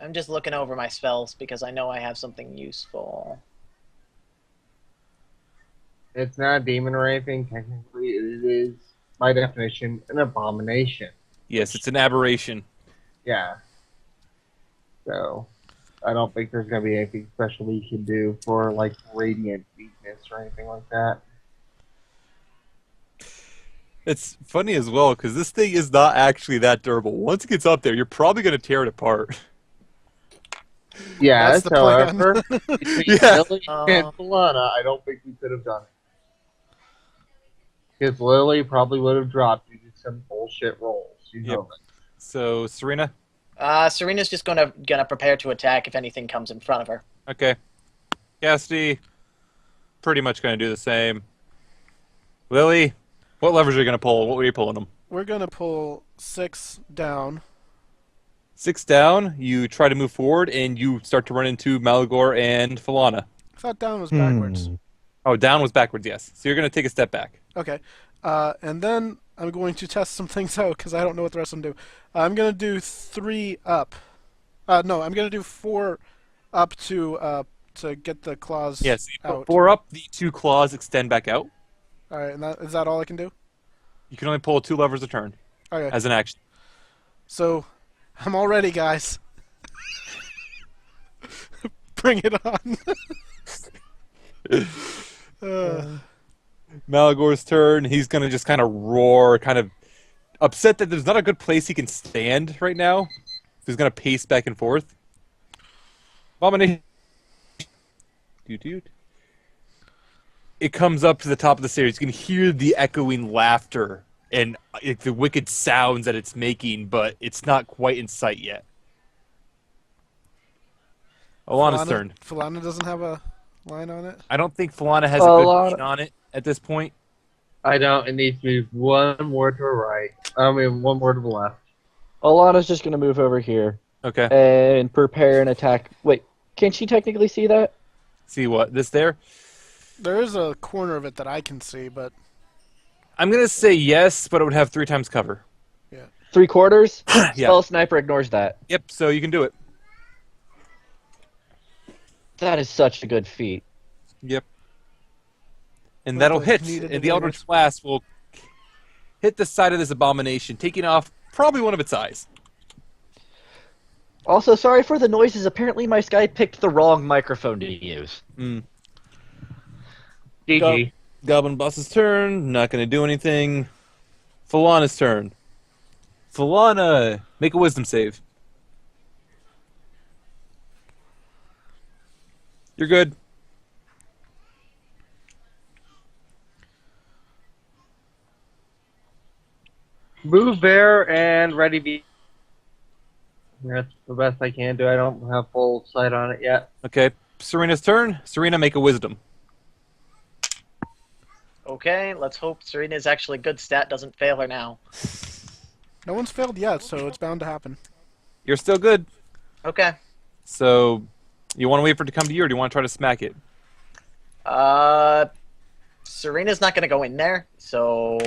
I'm just looking over my spells because I know I have something useful. It's not a demon or anything. Technically, it is, by definition, an abomination. Yes, it's an aberration. Yeah. So, I don't think there's going to be anything special we can do for, like, radiant weakness or anything like that. It's funny as well because this thing is not actually that durable. Once it gets up there, you're probably going to tear it apart. Yes, That's the plan. however, between Yeah. Lily and Falana, I don't think we could have done it. Because Lily probably would have dropped due to some bullshit rolls. You know that. So, Serena? Serena's just gonna prepare to attack if anything comes in front of her. Okay. Cassidy, pretty much going to do the same. Lily, what levers are you going to pull? What were you pulling them? We're gonna pull 6 down. 6 down, you try to move forward, and you start to run into Malagor and Falana. I thought down was backwards. Oh, down was backwards, yes. So you're going to take a step back. Okay. And then I'm going to test some things out because I don't know what the rest of them do. I'm going to do 3 up. No, I'm going to do 4 up to get the claws Yes, you put out. 4 up, the 2 claws extend back out. All right, and is that all I can do? You can only pull 2 levers a turn Okay. as an action. So, I'm all ready, guys. Bring it on. Malagor's turn. He's going to just kind of roar, kind of upset that there's not a good place he can stand right now. He's going to pace back and forth. Abomination. It comes up to the top of the stairs. You can hear the echoing laughter and the wicked sounds that it's making, but it's not quite in sight yet. Alana's turn. Falana doesn't have a line on it? I don't think Falana has a good lean on it at this point. I don't. It needs to move one more to the right. I mean, one more to the left. Alana's just going to move over here Okay. and prepare an attack. Wait, can she technically see that? See what? This there? There is a corner of it that I can see, but... I'm going to say yes, but it would have 3 times cover. 3/4? Yeah. Spell Sniper ignores that. Yep, so you can do it. That is such a good feat. Yep. And With that'll the hit. needed And the Eldritch awareness. Blast will hit the side of this abomination, taking off probably one of its eyes. Also, sorry for the noises. Apparently my Sky picked the wrong microphone to use. GG. Goblin Boss's turn. Not going to do anything. Falana's turn. Falana, make a wisdom save. You're good. Move there and ready be. That's the best I can do. I don't have full sight on it yet. Okay. Serena's turn. Serena, make a wisdom. Okay, let's hope Serena's actually good stat doesn't fail her now. No one's failed yet, so it's bound to happen. You're still good. Okay. So, you want to wait for it to come to you, or do you want to try to smack it? Serena's not going to go in there, so...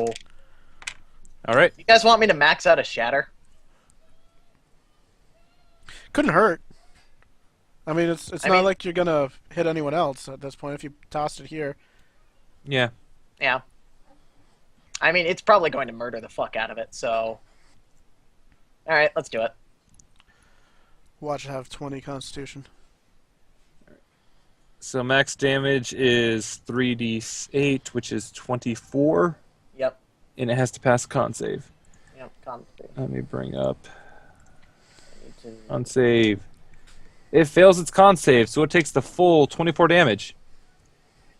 All right. You guys want me to max out a shatter? Couldn't hurt. I mean, it's I not mean- like you're gonna hit anyone else at this point if you tossed it here. Yeah. Yeah. I mean, it's probably going to murder the fuck out of it, so... Alright, let's do it. Watch it have 20 Constitution. So max damage is 3d8, which is 24, Yep. and it has to pass a con save. Yep, Constitution. Let me bring up I need to- con save. It fails its con save, so it takes the full 24 damage.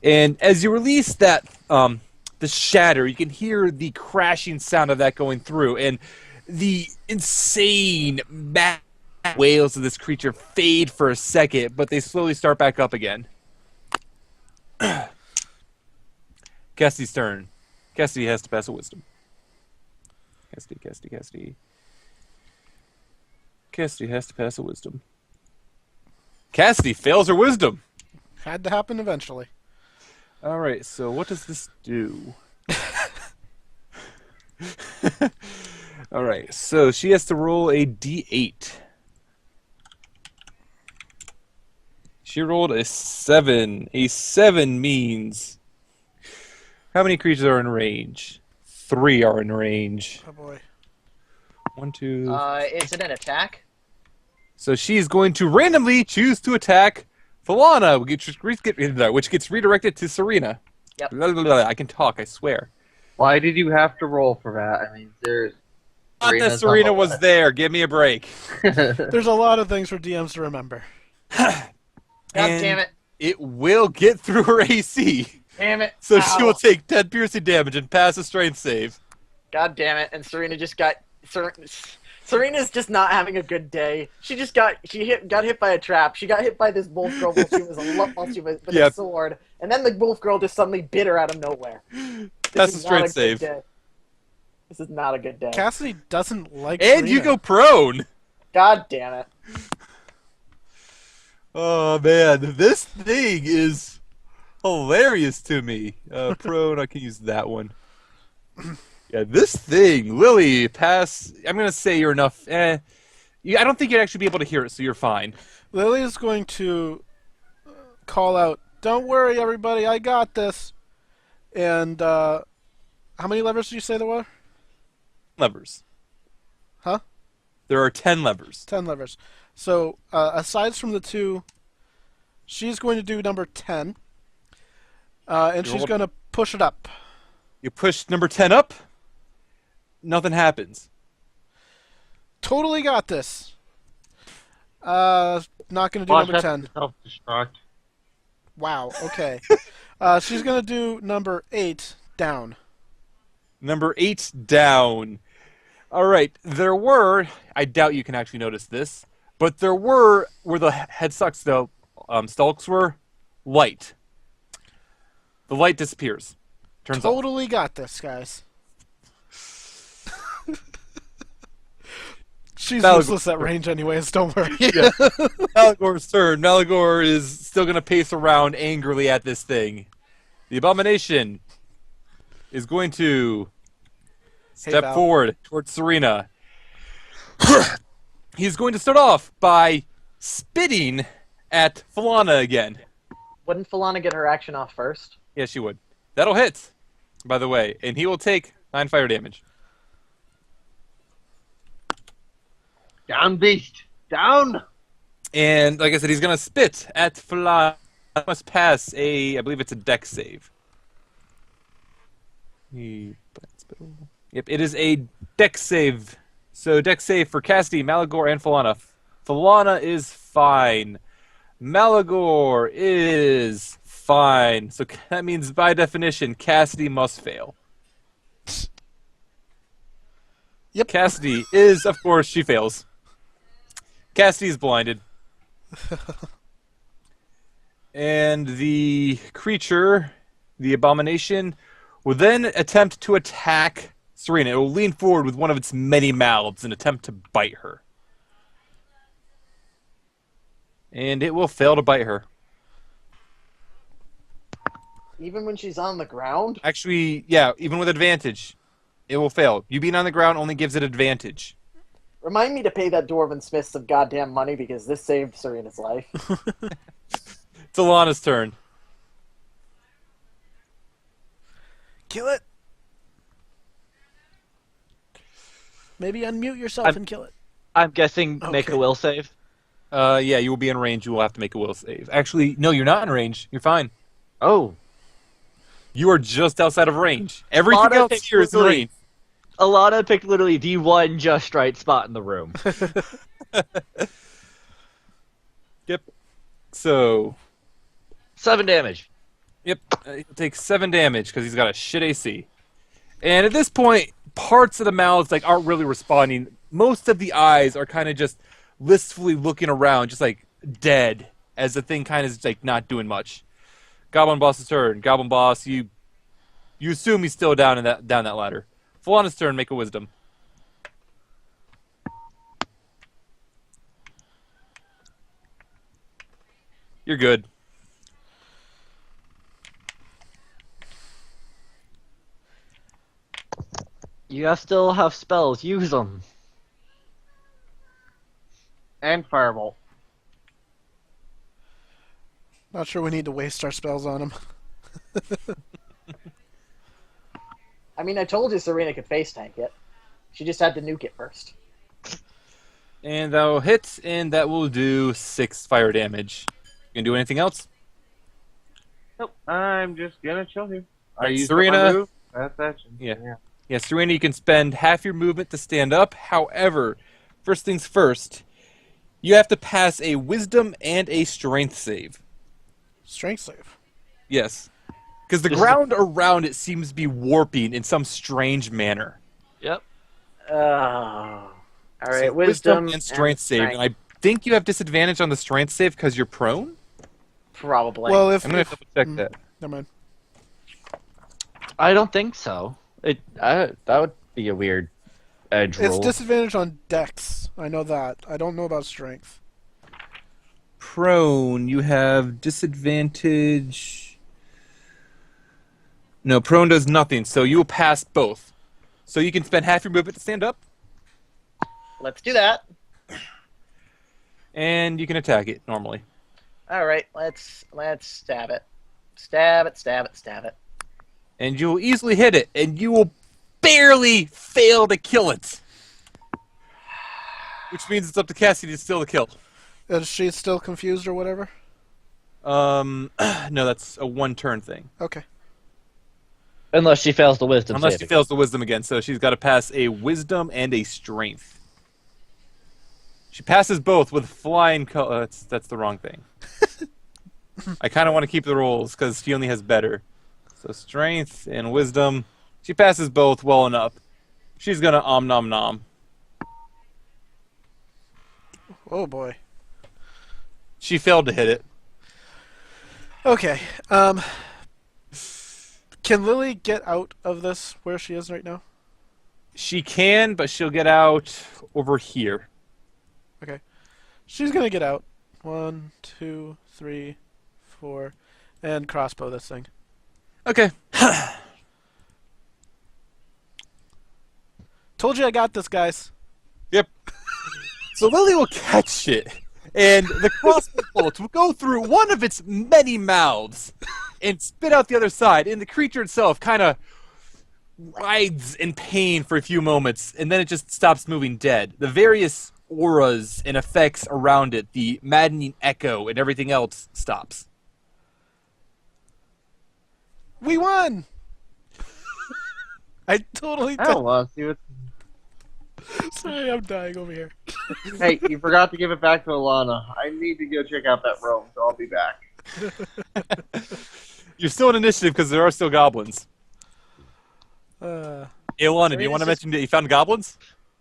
And as you release that, the shatter, you can hear the crashing sound of that going through, and the insane mad wails of this creature fade for a second, but they slowly start back up again. Cassidy's turn. Cassidy has to pass a wisdom. Cassidy. Cassidy has to pass a wisdom. Cassidy fails her wisdom. Had to happen eventually. All right, so what does this do? All right, so she has to roll a d8. She rolled a 7. A 7 means... How many creatures are in range? 3 are in range. Oh boy. 1, 2... Is it an attack? So she's going to randomly choose to attack Falana, which gets redirected to Surina. Yep. Blah, blah, blah. I can talk, I swear. Why did you have to roll for that? I mean, there's... Not that Serena's on Surina the was list. there. Give me a break. There's a lot of things for DMs to remember. God And damn it. It will get through her AC. Damn it. So Ow. she will take 10 piercing damage and pass a strength save. God damn it. And Serena just got... Serena's just not having a good day. She just got hit by a trap. She got hit by this wolf girl while she was with a sword. And then the wolf girl just suddenly bit her out of nowhere. Pass a strength save. This is not a good day. Cassidy doesn't like And Serena. you go prone. God damn it. Oh man, this thing is hilarious to me. Prone, I can use that one. Yeah, this thing, Lily, pass. I'm gonna say you're enough. I don't think you'd actually be able to hear it, so you're fine. Lily is going to call out, "Don't worry, everybody, I got this." And how many levers did you say there were? Levers. Huh? There are 10 levers. 10 levers. So aside from the 2, she's going to do number 10, and she's going to push it up. You push number 10 up. Nothing happens. Totally got this. Not going to do Watch number that 10. self-destruct. Wow. Okay. She's going to do number 8 down. Number 8 down. All right. There were. I doubt you can actually notice this, but there were where the headstocks, the stalks were, light. The light disappears. Turns off. Totally got this, guys. She's Malagor. useless at range anyways, don't worry. Yeah. Malagor's turn. Malagor is still going to pace around angrily at this thing. The abomination is going to step Val. forward towards Surina. He's going to start off by spitting at Falana again. Wouldn't Falana get her action off first? Yes, she would. That'll hit, by the way, and he will take 9 fire damage. Down, beast! Down! And like I said, he's going to spit at Falana. Must pass I believe it's a dex save. Yep, it is a dex save. So dex save for Cassidy, Malagor, and Falana. Falana is fine. Malagor is fine. So that means, by definition, Cassidy must fail. Yep. Cassidy is, of course, she fails. Cassidy is blinded. And the creature, the abomination, will then attempt to attack Serena. It will lean forward with one of its many mouths and attempt to bite her. And it will fail to bite her. Even when she's on the ground? Actually, yeah, even with advantage, it will fail. You being on the ground only gives it advantage. Remind me to pay that Dwarven Smith some goddamn money because this saved Serena's life. It's Alana's turn. Kill it. Maybe unmute yourself and kill it. I'm guessing make Okay. a will save. Yeah, you will be in range. You will have to make a will save. Actually, no, you're not in range. You're fine. Oh. You are just outside of range. Everything Alana else picked here is in literally- range. Elana picked literally the one just right spot in the room. Yep. So, 7 damage. yep, he'll take 7 damage because he's got a shit AC. And at this point, parts of the mouths like aren't really responding. Most of the eyes are kind of just listfully looking around, just like dead, as the thing kind of is like not doing much. Goblin Boss's turn. Goblin Boss, you assume he's still down that ladder. Falana's turn. Make a wisdom. You're good. You guys still have spells. Use them. And Firebolt. Not sure we need to waste our spells on him. I mean, I told you Surina could face tank it. She just had to nuke it first. And that will hit, and that will do 6 fire damage. You gonna do anything else? Nope. I'm just gonna chill here. I Right, used Surina. up my move. That's action. Yeah. Yeah, Serena, you can spend half your movement to stand up. However, first things first, you have to pass a wisdom and a strength save. Strength save. Yes. Because the ground around it seems to be warping in some strange manner. Yep. Oh. All right, So wisdom and strength save. And I think you have disadvantage on the strength save because you're prone? Probably. Well, if I'm going to double check that. never mind. I don't think so. That would be a weird edge roll. It's disadvantage on Dex. I know that. I don't know about strength. Prone, you have disadvantage. No, prone does nothing, so you will pass both. So you can spend half your movement to stand up, Let's do that. and you can attack it normally. All right, let's stab it. Stab it, stab it, stab it. And you will easily hit it, and you will barely fail to kill it. Which means it's up to Cassidy to steal the kill. Is she still confused or whatever? No, that's a one-turn thing. Okay. Unless she fails the wisdom Unless she saving. fails the wisdom again, so she's got to pass a wisdom and a strength. She passes both with flying that's the wrong thing. I kind of want to keep the rolls because she only has better. So strength and wisdom. She passes both well enough. She's going to nom nom. Oh boy. She failed to hit it. Okay. Can Lily get out of this where she is right now? She can, but she'll get out over here. Okay. She's gonna get out. 1, 2, 3, 4, and crossbow this thing. Okay. Told you I got this, guys. Yep. So Lily will catch it, and the crossbow bullets will go through one of its many mouths and spit out the other side, and the creature itself kind of writhes in pain for a few moments, and then it just stops moving dead. The various auras and effects around it, the maddening echo and everything else stops. We won! I totally I don't want to see what. Sorry, I'm dying over here. Hey, you forgot to give it back to Elana. I need to go check out that room, so I'll be back. You're still in initiative because there are still goblins. Elana, do you want to mention that you found goblins?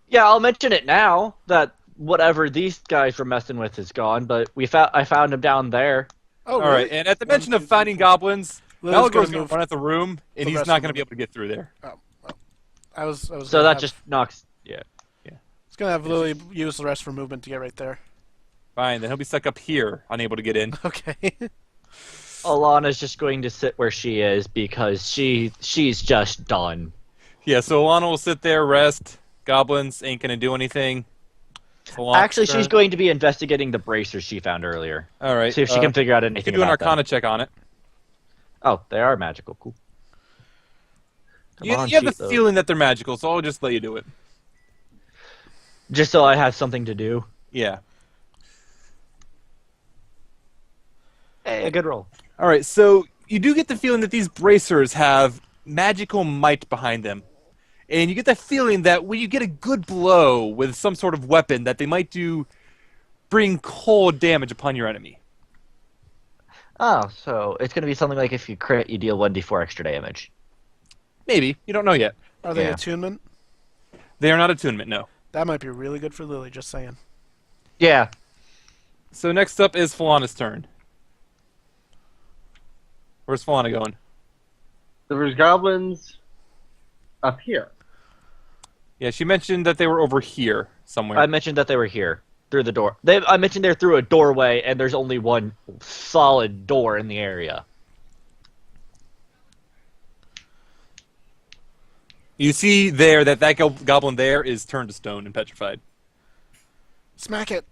Yeah, I'll mention it now that whatever these guys were messing with is gone, but I found him down there. Oh, All right, and at the mention of finding goblins, Lily's Malagor's gonna going to move run at the room, and the he's rest not of going to them. be able to get through there. Oh, well. I was So gonna that have, just knocks. Yeah. was gonna have Lily use the rest for movement to get right there. Fine, then he'll be stuck up here, unable to get in. Okay. Alana's just going to sit where she is because she's just done. Yeah, so Alana will sit there, rest. Goblins ain't going to do anything. Alana's Actually, she's turn. going to be investigating the bracers she found earlier. All right. See if she can figure out You anything can do an about them. Arcana check on it. Oh, they are magical. Cool. Come You on, have the cheat, though. feeling that they're magical, so I'll just let you do it. Just so I have something to do. Yeah. Hey, a good roll. All right, so you do get the feeling that these bracers have magical might behind them. And you get the feeling that when you get a good blow with some sort of weapon, that they might bring cold damage upon your enemy. Oh, so it's going to be something like if you crit, you deal 1d4 extra damage. Maybe. You don't know yet. Are they Yeah. attunement? They are not attunement, no. That might be really good for Lily, just saying. Yeah. So next up is Falana's turn. Where's Falana going? There's goblins up here. Yeah, she mentioned that they were over here somewhere. I mentioned that they were here through the door. I mentioned they're through a doorway, and there's only one solid door in the area. You see there that goblin there is turned to stone and petrified. Smack it.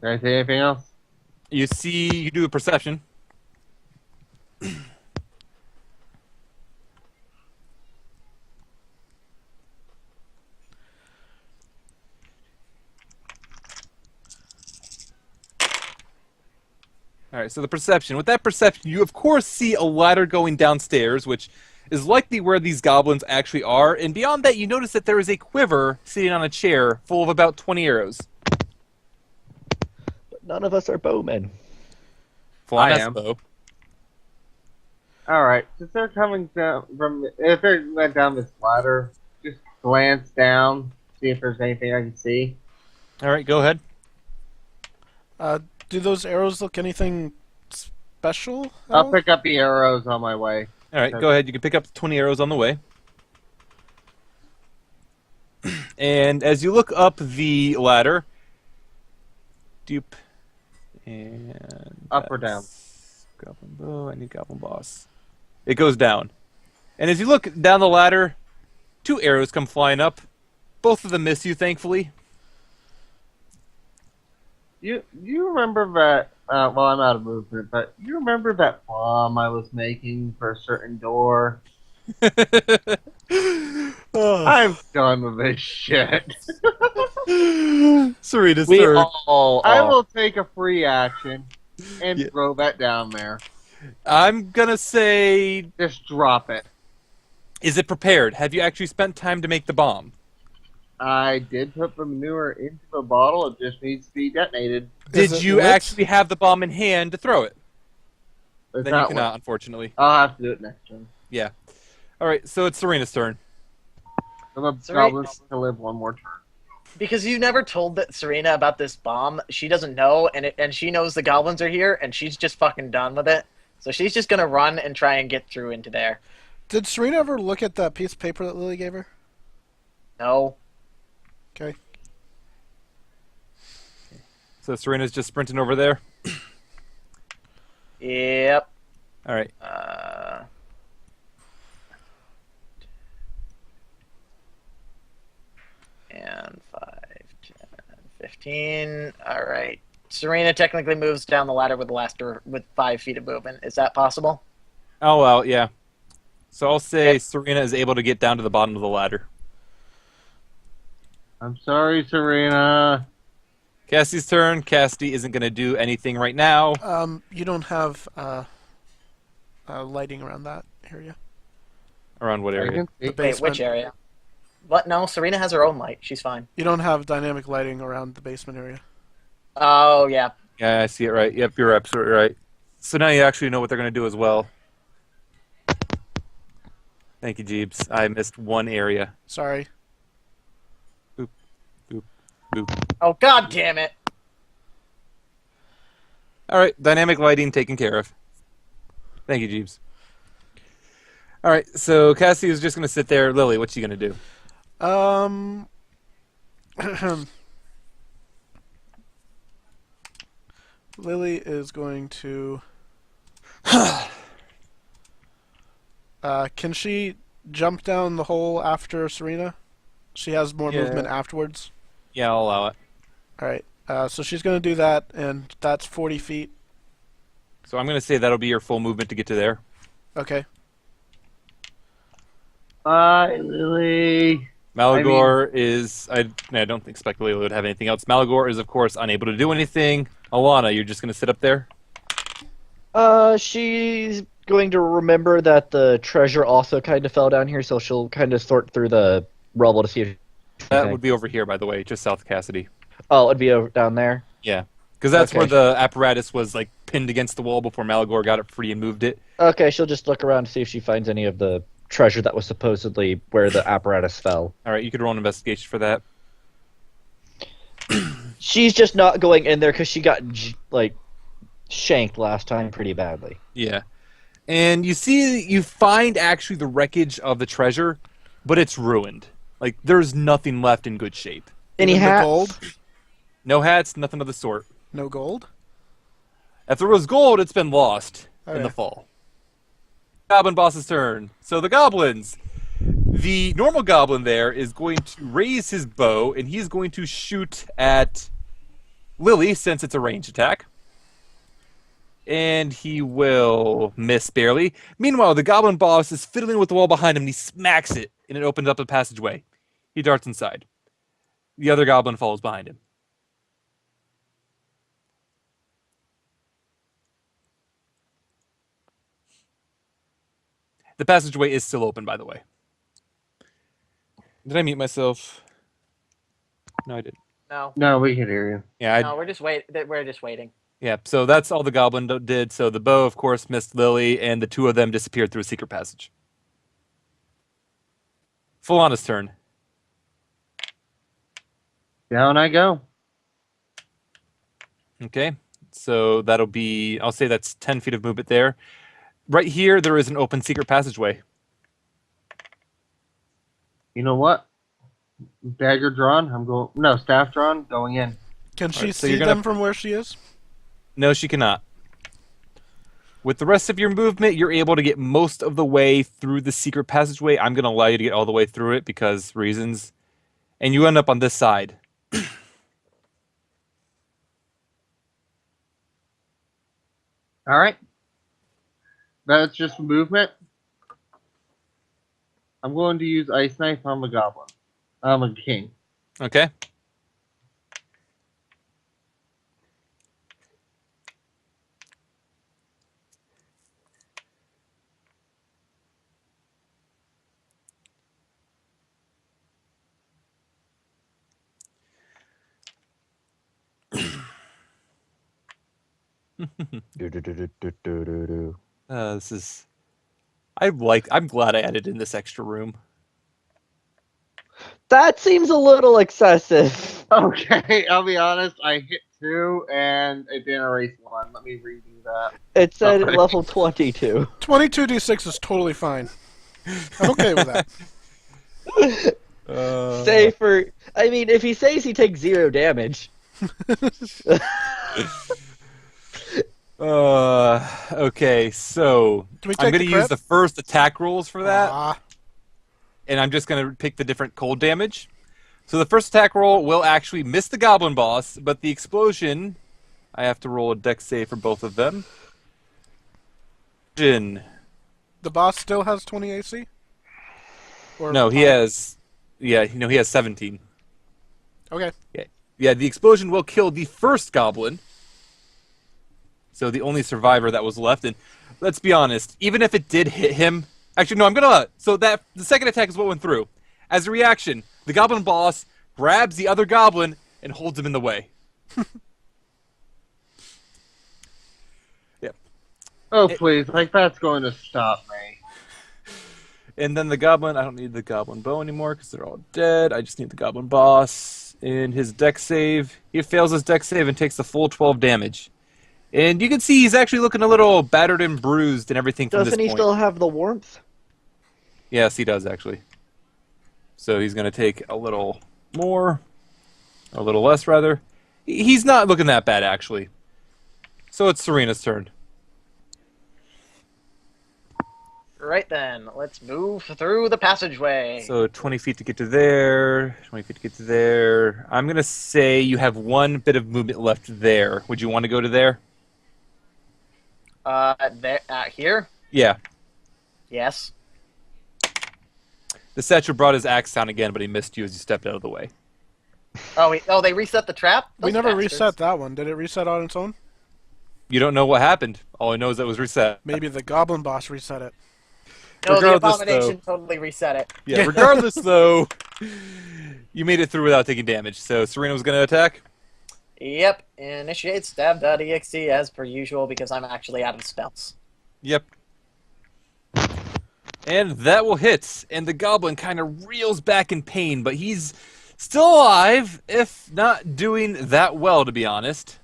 Can I say anything else? You see, you do a perception. All right, so the perception. With that perception, you of course see a ladder going downstairs, which is likely where these goblins actually are. And beyond that, you notice that there is a quiver sitting on a chair full of about 20 arrows. But none of us are bowmen. Falana I has a am. bow. Alright, since they're coming down if they went down this ladder, just glance down, see if there's anything I can see. All right, go ahead. Do those arrows look anything special? at I'll all? pick up the arrows on my way. All right, go ahead. You can pick up 20 arrows on the way. And as you look up the ladder, dupe, and Up or down? that's Goblin bow. I need goblin boss. It goes down, and as you look down the ladder, 2 arrows come flying up. Both of them miss you, thankfully. You remember that? Well, I'm out of movement, but you remember that bomb I was making for a certain door? Oh. I'm done with this shit. Sarita's We turn. all I are. will take a free action and Yeah. throw that down there. I'm gonna say, Just drop it. is it prepared? Have you actually spent time to make the bomb? I did put the manure into the bottle. It just needs to be detonated. Is Did it you lit? actually have the bomb in hand to throw it? It's Then you not cannot, lit. unfortunately. I'll have to do it next turn. Yeah. All right, so it's Serena's turn. So the Sorry. goblins to live one more turn. Because you never told that Surina about this bomb, she doesn't know, and she knows the goblins are here, and she's just fucking done with it. So she's just gonna run and try and get through into there. Did Serena ever look at that piece of paper that Lily gave her? No. Okay. So Serena's just sprinting over there. Yep. All right. And 5, 10, 15. All right. Serena technically moves down the ladder with the last door with 5 feet of movement. Is that possible? Oh, well, yeah. So I'll say Serena is able to get down to the bottom of the ladder. I'm sorry, Serena. Cassie's turn. Cassie isn't going to do anything right now. You don't have lighting around that area. Around what I area? can see. The Wait, basement. which area? What? No, Serena has her own light. She's fine. You don't have dynamic lighting around the basement area. Oh, yeah. Yeah, I see it right. Yep, you're absolutely right. So now you actually know what they're going to do as well. Thank you, Jeebs. I missed one area. Sorry. Boop. Oh, god damn it. All right, dynamic lighting taken care of. Thank you, Jeebs. All right, so Cassie is just going to sit there. Lily, what's she going to do? Lily is going to. Can she jump down the hole after Serena? She has more Yeah. movement afterwards. Yeah, I'll allow it. All right. So she's going to do that, and that's 40 feet. So I'm going to say that'll be your full movement to get to there. Okay. Bye, Lily. Malagor is... I don't expect Lily would have anything else. Malagor is, of course, unable to do anything. Elana, you're just going to sit up there? She's going to remember that the treasure also kind of fell down here, so she'll kind of sort through the rubble to see if... That would be over here, by the way, just south of Cassidy. Oh, it'd be over down there? Yeah. Because that's Okay. where the apparatus was, like, pinned against the wall before Malagor got it free and moved it. Okay, she'll just look around to see if she finds any of the treasure that was supposedly where the apparatus fell. All right, you could roll an investigation for that. She's just not going in there because she got, shanked last time pretty badly. Yeah. And you find actually the wreckage of the treasure, but it's ruined. Like, there's nothing left in good shape. Any Even the hats? gold? No hats, nothing of the sort. No gold? If there was gold, it's been lost in Okay. the fall. Goblin boss's turn. So the goblins. The normal goblin there is going to raise his bow, and he's going to shoot at Lily, since it's a ranged attack. And he will miss barely. Meanwhile, the goblin boss is fiddling with the wall behind him, and he smacks it, and it opens up a passageway. He darts inside. The other goblin follows behind him. The passageway is still open, by the way. Did I mute myself? No, I didn't. No. No, we can hear you. Yeah, No, we're just waiting. yeah. So that's all the goblin did. So the bow, of course, missed Lily, and the two of them disappeared through a secret passage. Falana's turn. Down I go. Okay. So that'll be, I'll say that's 10 feet of movement there. Right here, there is an open secret passageway. You know what? Dagger drawn. I'm going. No, staff drawn. Going in. Can she Alright, so see you're gonna- them from where she is? No, she cannot. With the rest of your movement, you're able to get most of the way through the secret passageway. I'm going to allow you to get all the way through it because reasons. And you end up on this side. All right. That's just movement. I'm going to use Ice Knife on the goblin. I'm a king. Okay. This is. I'm glad I added in this extra room. That seems a little excessive. Okay, I'll be honest. I hit 2 and it didn't erase 1. Let me redo that. It said Alright. level 22. 22d6 is totally fine. I'm okay with that. Say for, I mean, if he says he takes 0 damage. Okay, so Can we I'm take going to the use crit? the first attack rolls for that, Ah, and I'm just going to pick the different cold damage. So the first attack roll will actually miss the goblin boss, but the explosion, I have to roll a dex save for both of them. the boss still has 20 AC? Or No, he has, yeah, no, he has 17. Okay. Yeah, the explosion will kill the first goblin. So the only survivor that was left, and let's be honest, even if it did hit him, actually no, I'm gonna. So that the second attack is what went through. As a reaction, the goblin boss grabs the other goblin and holds him in the way. Yep. Oh, please. Like, that's going to stop me. And then the goblin, I don't need the goblin bow anymore because they're all dead. I just need the goblin boss. In his dex save, he fails his dex save and takes the full 12 damage. And you can see he's actually looking a little battered and bruised and everything from Doesn't this he point. still have the warmth? Yes, he does actually. So he's going to take a little more, or a little less rather. He's not looking that bad actually. So it's Surina's turn. Right then, let's move through the passageway. So 20 feet to get to there, 20 feet to get to there. I'm going to say you have one bit of movement left there. Would you want to go to there? Here? Yeah. Yes. The Satcher brought his axe down again, but he missed you as you stepped out of the way. Oh, they reset the trap? We Those never bastards. reset that one. Did it reset on its own? You don't know what happened. All I know is that it was reset. Maybe the goblin boss reset it. No, the Regardless, abomination totally reset it. Yeah, regardless, though, you made it through without taking damage. So Surina was going to attack? Yep. Initiate stab.exe as per usual because I'm actually out of spells. Yep. And that will hit. And the goblin kind of reels back in pain, but he's still alive, if not doing that well, to be honest.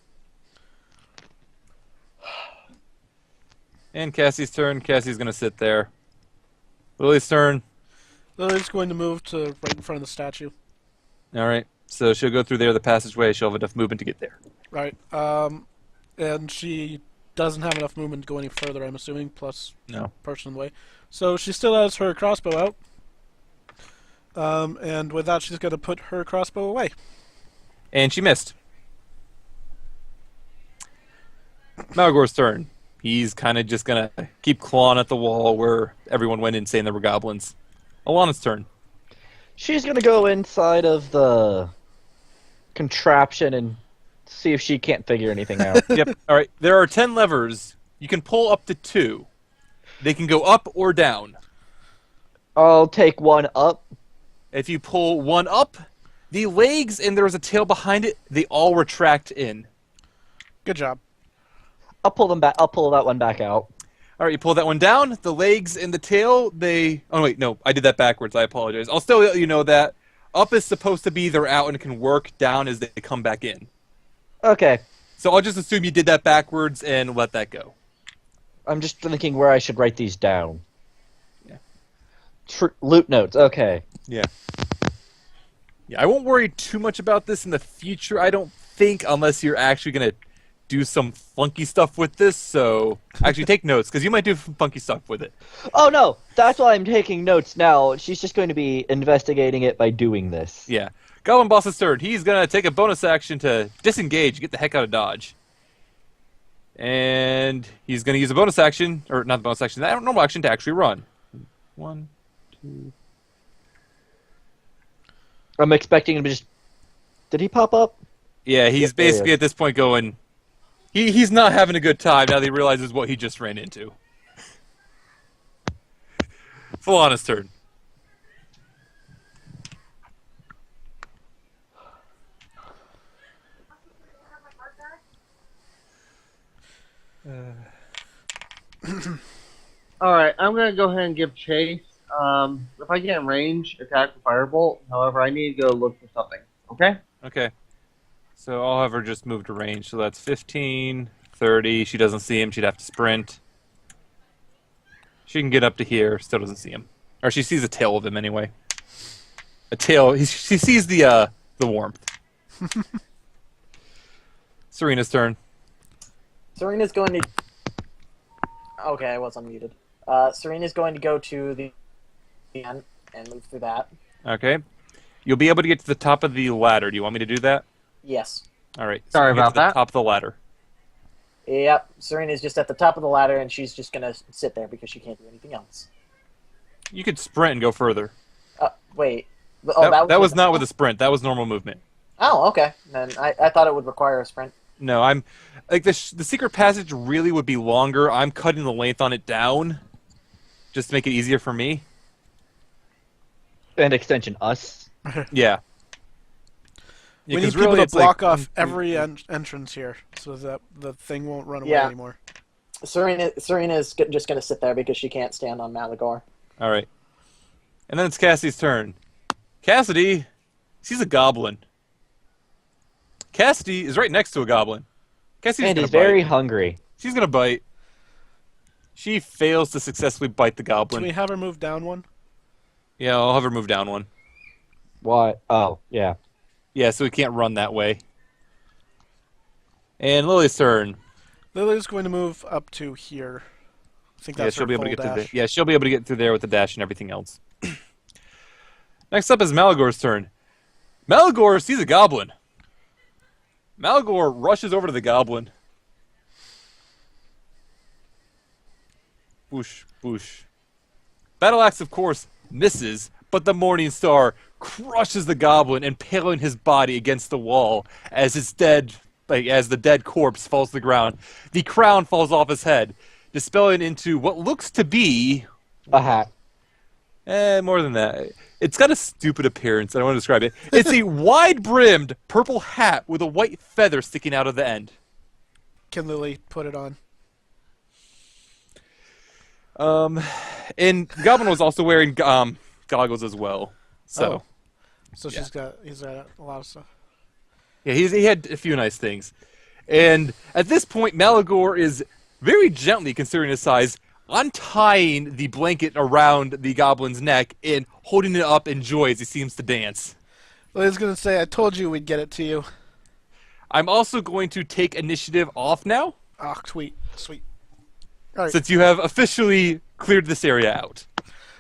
And Cassie's turn. Cassie's going to sit there. Lily's turn. Lily's going to move to right in front of the statue. All right. So she'll go through there, the passageway. She'll have enough movement to get there. Right. And she doesn't have enough movement to go any further, I'm assuming, plus No. person in the way. So she still has her crossbow out. And with that, she's going to put her crossbow away. And she missed. Malagor's turn. He's kind of just gonna keep clawing at the wall where everyone went in saying there were goblins. Alana's turn. She's gonna go inside of the contraption and see if she can't figure anything out. Yep. All right. There are 10 levers. You can pull up to 2. They can go up or down. I'll take one up. If you pull one up, the legs and there was a tail behind it, they all retract in. Good job. I'll pull them back. I'll pull that one back out. All right, you pull that one down. The legs and the tail, they... Oh, wait, no. I did that backwards. I apologize. I'll still let you know that up is supposed to be they're out and can work. Down as they come back in. Okay. So I'll just assume you did that backwards and let that go. I'm just thinking where I should write these down. Yeah. Loot notes. Okay. Yeah. Yeah, I won't worry too much about this in the future, I don't think, unless you're actually going to do some funky stuff with this. So actually take notes, because you might do some funky stuff with it. Oh, no. That's why I'm taking notes now. She's just going to be investigating it by doing this. Yeah. Goblin Boss's turn. He's going to take a bonus action to disengage, get the heck out of dodge. And he's going to use a bonus action, or not the bonus action, that normal action to actually run. 1, 2... I'm expecting him to just... Did he pop up? Yeah, he's Yeah, there he basically is. at this point going... He's not having a good time now that he realizes what he just ran into. Falana's turn. Alright, I'm gonna go ahead and give chase. If I get in range, attack with Firebolt. However, I need to go look for something. Okay? Okay. So I'll have her just move to range. So that's 15, 30. She doesn't see him. She'd have to sprint. She can get up to here. Still doesn't see him. Or she sees a tail of him anyway. A tail. She sees the warmth. Serina's turn. Serena's going to... Okay, I was unmuted. Serena's going to go to the end and move through that. Okay. You'll be able to get to the top of the ladder. Do you want me to do that? Yes. All right. Sorry you get about to the that. top of the ladder. Yep, Serena's just at the top of the ladder, and she's just going to sit there because she can't do anything else. You could sprint and go further. Wait. Oh, that was not with a sprint. That was normal movement. Oh, okay. Then I thought it would require a sprint. No, I'm like the secret passage really would be longer. I'm cutting the length on it down, just to make it easier for me. And extension, us. Yeah. We need people to block off every entrance here, so that the thing won't run away anymore. Serena is just going to sit there because she can't stand on Malagor. All right. And then it's Cassidy's turn. Cassidy, she's a goblin. Cassidy is right next to a goblin. Cassidy's And gonna he's very bite. hungry. She's gonna bite. She fails to successfully bite the goblin. Can we have her move down one? Yeah, I'll have her move down one. What? Oh, yeah. Yeah, so we can't run that way. And Lily's turn. Lily's going to move up to here. I think that's she'll her be able to full get through there. dash. Yeah, she'll be able to get through there with the dash and everything else. Next up is Malagor's turn. Malagor sees a goblin. Malagor rushes over to the goblin. Boosh, boosh. Battle Axe, of course, misses, but the Morning Star crushes the goblin, impaling his body against the wall as his as the dead corpse falls to the ground. The crown falls off his head, dispelling into what looks to be A hat. more than that. It's got a stupid appearance. I don't want to describe it. It's a wide-brimmed purple hat with a white feather sticking out of the end. Can Lily put it on? And Goblin was also wearing goggles as well. So, So he's got a lot of stuff. yeah, he had a few nice things. And at this point, Malagor is very gently, considering his size, untying the blanket around the goblin's neck and holding it up in joy as he seems to dance. Lily's going to say, I told you we'd get it to you. I'm also going to take initiative off now, Ah, sweet. Sweet. All right. since you have officially cleared this area out.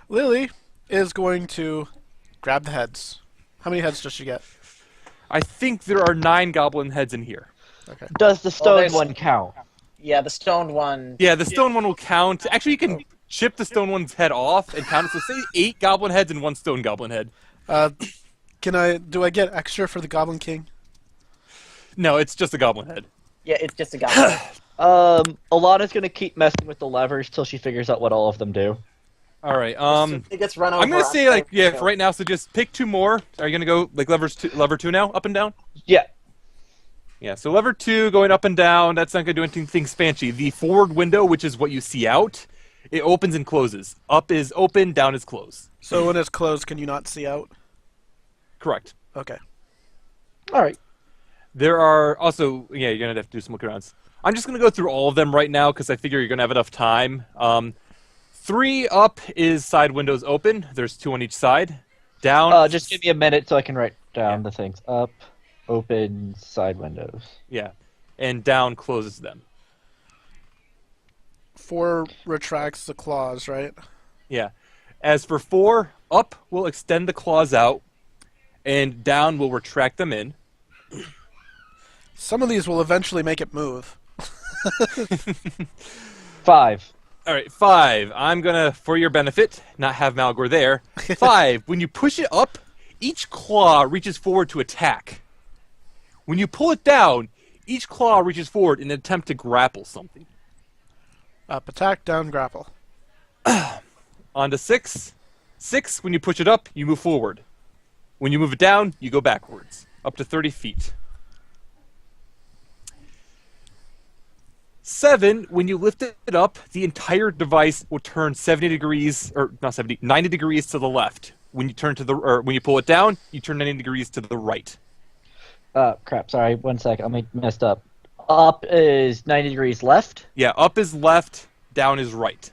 Lily is going to grab the heads. How many heads does she get? I think there are 9 goblin heads in here. Okay. Does the stone there's- one count? Yeah, the stone one. Yeah, the stone one will count. Actually, you can chip the stone one's head off and count it. So say 8 goblin heads and 1 stone goblin head. Do I get extra for the Goblin King? No, it's just a goblin head. Yeah, it's just a goblin. Alana's gonna keep messing with the levers till she figures out what all of them do. All right. It gets run over. I'm gonna say like for right now. So just pick 2 more. Are you gonna go like lever 2 now, up and down? Yeah. Yeah. So lever 2 going up and down. That's not gonna do anything fancy. The forward window, which is what you see out, it opens and closes. Up is open, down is closed. So when it's closed, can you not see out? Correct. Okay. All right. There are also you're gonna have to do some look arounds. I'm just gonna go through all of them right now because I figure you're gonna have enough time. 3 up is side windows open. There's 2 on each side. Down. Just give me a minute so I can write down the things. Up, open, side windows. Yeah, and down closes them. 4 retracts the claws, right? Yeah. As for 4, up will extend the claws out, and down will retract them in. Some of these will eventually make it move. 5. All right, 5. I'm gonna, for your benefit, not have Malgor there. 5. When you push it up, each claw reaches forward to attack. When you pull it down, each claw reaches forward in an attempt to grapple something. Up, attack, down, grapple. On to 6. 6. When you push it up, you move forward. When you move it down, you go backwards, up to 30 feet. 7, when you lift it up, the entire device will turn 90 degrees to the left. When you when you pull it down, you turn 90 degrees to the right. Crap, sorry, 1 second, I messed up. Up is 90 degrees left? Yeah, up is left, down is right.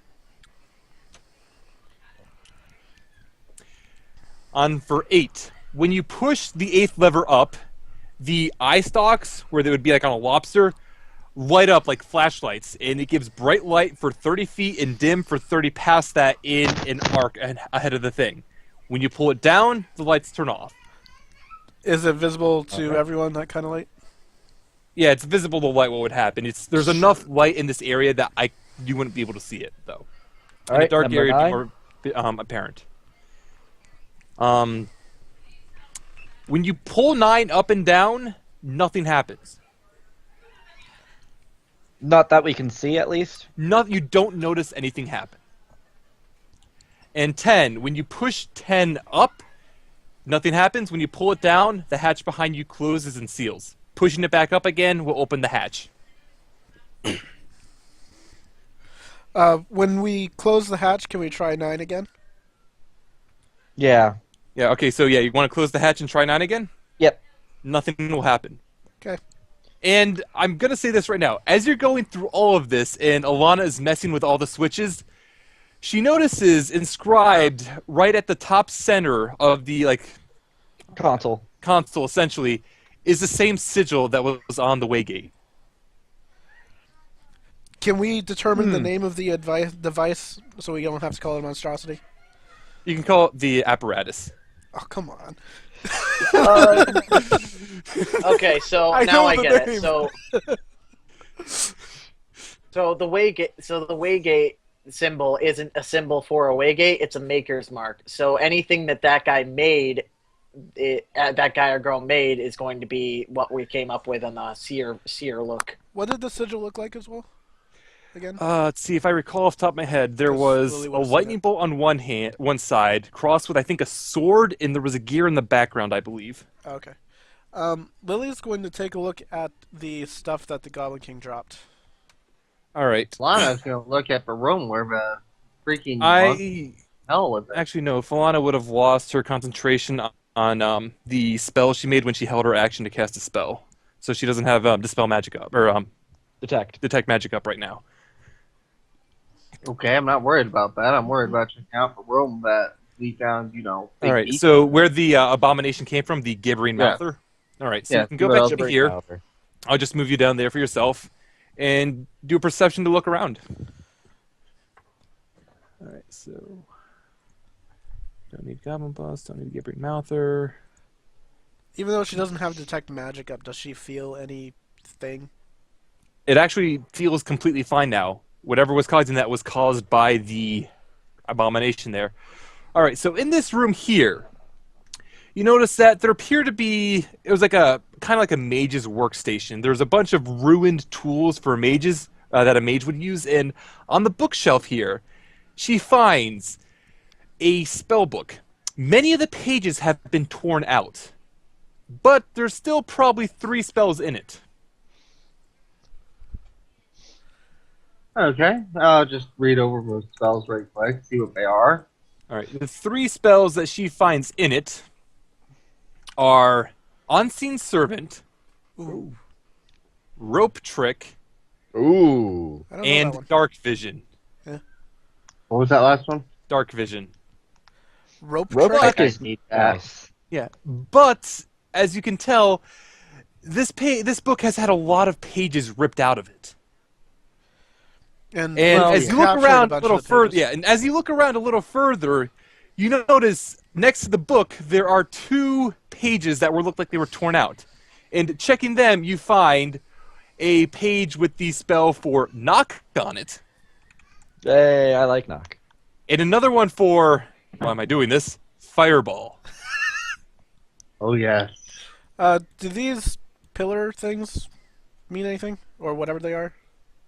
On for 8, when you push the 8th lever up, the eye stalks, where they would be like on a lobster, light up like flashlights, and it gives bright light for 30 feet and dim for 30 past that in an arc ahead of the thing. When you pull it down, the lights turn off. Is it visible to everyone, that kind of light? Yeah, it's visible to light what would happen. There's enough light in this area that you wouldn't be able to see it, though. In a dark area, it'd be more apparent. When you pull 9 up and down, nothing happens. Not that we can see, at least. You don't notice anything happen. And 10, when you push 10 up, nothing happens. When you pull it down, the hatch behind you closes and seals. Pushing it back up again will open the hatch. When we close the hatch, can we try 9 again? Yeah. Yeah, okay, so you want to close the hatch and try 9 again? Yep. Nothing will happen. Okay. And I'm going to say this right now. As you're going through all of this and Elana is messing with all the switches, she notices inscribed right at the top center of the Console, essentially, is the same sigil that was on the waygate. Can we determine the name of the device so we don't have to call it a monstrosity? You can call it the apparatus. Oh, come on. Okay, so now I get it. So the waygate symbol isn't a symbol for a waygate; it's a maker's mark. So anything that guy made, that guy or girl made, is going to be what we came up with on the seer look. What did the sigil look like as well? Again? Let's see if I recall off the top of my head. There was a lightning bolt on one side, crossed with I think a sword, and there was a gear in the background, I believe. Okay. Lily's going to take a look at the stuff that the Goblin King dropped. All right. Lana's going to look at the room where the freaking hell was it? Actually no. Falana would have lost her concentration on the spell she made when she held her action to cast a spell, so she doesn't have dispel magic up or detect magic up right now. Okay, I'm not worried about that. I'm worried about checking out the room that we found, All right, so where the abomination came from, the gibbering mouther. All right, so you can go back to here. Mouther. I'll just move you down there for yourself and do a perception to look around. All right, so don't need goblin boss, don't need gibbering mouther. Even though she doesn't have detect magic up, does she feel anything? It actually feels completely fine now. Whatever was causing that was caused by the abomination there. All right, so in this room here, you notice that there appeared to be, it was like a kind of like a mage's workstation. There's a bunch of ruined tools for mages that a mage would use, and on the bookshelf here, she finds a spell book. Many of the pages have been torn out, but there's still probably 3 spells in it. Okay, I'll just read over those spells right quick, see what they are. All right, the 3 spells that she finds in it are Unseen Servant, Ooh. Rope Trick, Ooh. I don't know that and one. Dark Vision. What was that last one? Dark Vision. Rope Rope trick? trick is need that. nice. Yeah, but as you can tell, this book has had a lot of pages ripped out of it. And, And well, as we you look captured around a bunch little of the further, pages. yeah, and as you look around a little further, you notice next to the book there are 2 pages that look like they were torn out. And checking them, you find a page with the spell for Knock on it, Hey, I like knock. and another one for, why am I doing this? Fireball. Oh, yes. Do these pillar things mean anything? Or whatever they are?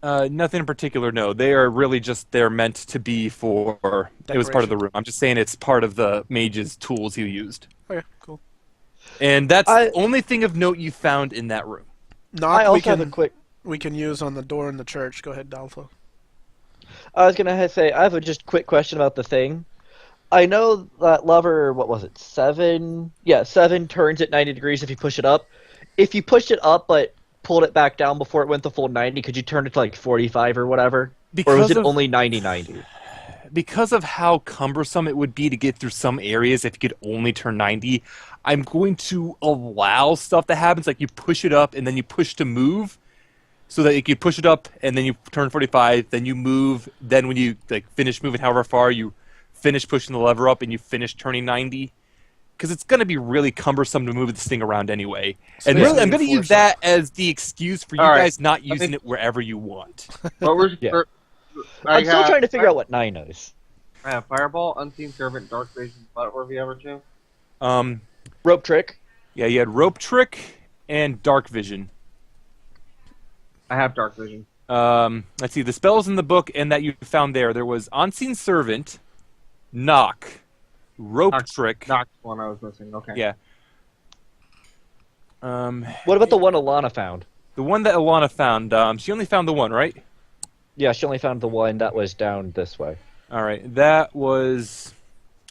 Nothing in particular, no. They are really just, they're meant to be for, it was part of the room. I'm just saying it's part of the mage's tools he used. Okay, cool. And that's the only thing of note you found in that room. Knock I also have a we can use on the door in the church. Go ahead, Alto. I was gonna say I have a just quick question about the thing. I know that lever, what was it, 7? Yeah, 7 turns at 90 degrees if you push it up. If you pushed it up but pulled it back down before it went the full 90, could you turn it to like 45 or whatever? Or was it only 90-90? Because of how cumbersome it would be to get through some areas if you could only turn 90, I'm going to allow stuff that happens, like you push it up and then you push to move, so that you could push it up and then you turn 45, then you move, then when you finish moving however far, you finish pushing the lever up and you finish turning 90. Because it's going to be really cumbersome to move this thing around anyway. And Space really, I'm going to Marine use that as the excuse for you All right. guys not using it wherever you want. What was Yeah. I'm still trying to figure out what 9 is. I have Fireball, Unseen Servant, Dark Vision, what were the other 2? Rope trick. Yeah, you had Rope Trick and Dark Vision. I have Dark Vision. Let's see, the spells in the book and that you found there was Unseen Servant, Knock, Rope Trick. Knock's one I was missing, okay. Yeah. What about the one Elana found? The one that Elana found, she only found the one, right? Yeah, she only found the one that was down this way. All right, that was...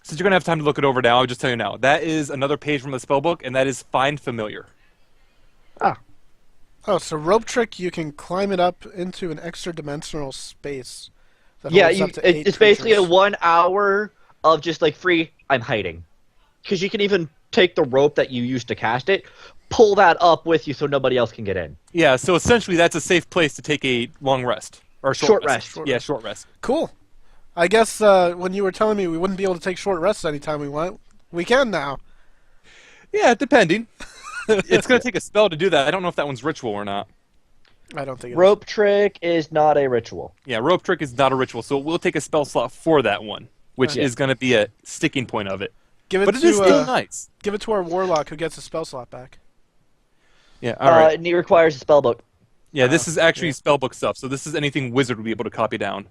Since you're going to have time to look it over now, I'll just tell you now. That is another page from the spellbook, and that is Find Familiar. Oh, so rope trick, you can climb it up into an extra dimensional space. That Yeah, holds up to 8 it's basically a creatures. 1 hour of just like free, I'm hiding. Because you can even take the rope that you used to cast it, pull that up with you so nobody else can get in. Yeah, so essentially that's a safe place to take a long rest. Or Short rest. Yeah, short rest. Cool. I guess when you were telling me we wouldn't be able to take short rests anytime we want, we can now. Yeah, depending. It's going to take a spell to do that. I don't know if that one's ritual or not. I don't think it is. Rope trick is not a ritual. Yeah, Rope Trick is not a ritual, so we'll take a spell slot for that one, which Yeah. is going to be a sticking point of it. Give it But it to is still nice. give it to our warlock who gets a spell slot back. Yeah, all right. And it requires a spellbook. Yeah, this is actually spellbook stuff, so this is anything wizard would be able to copy down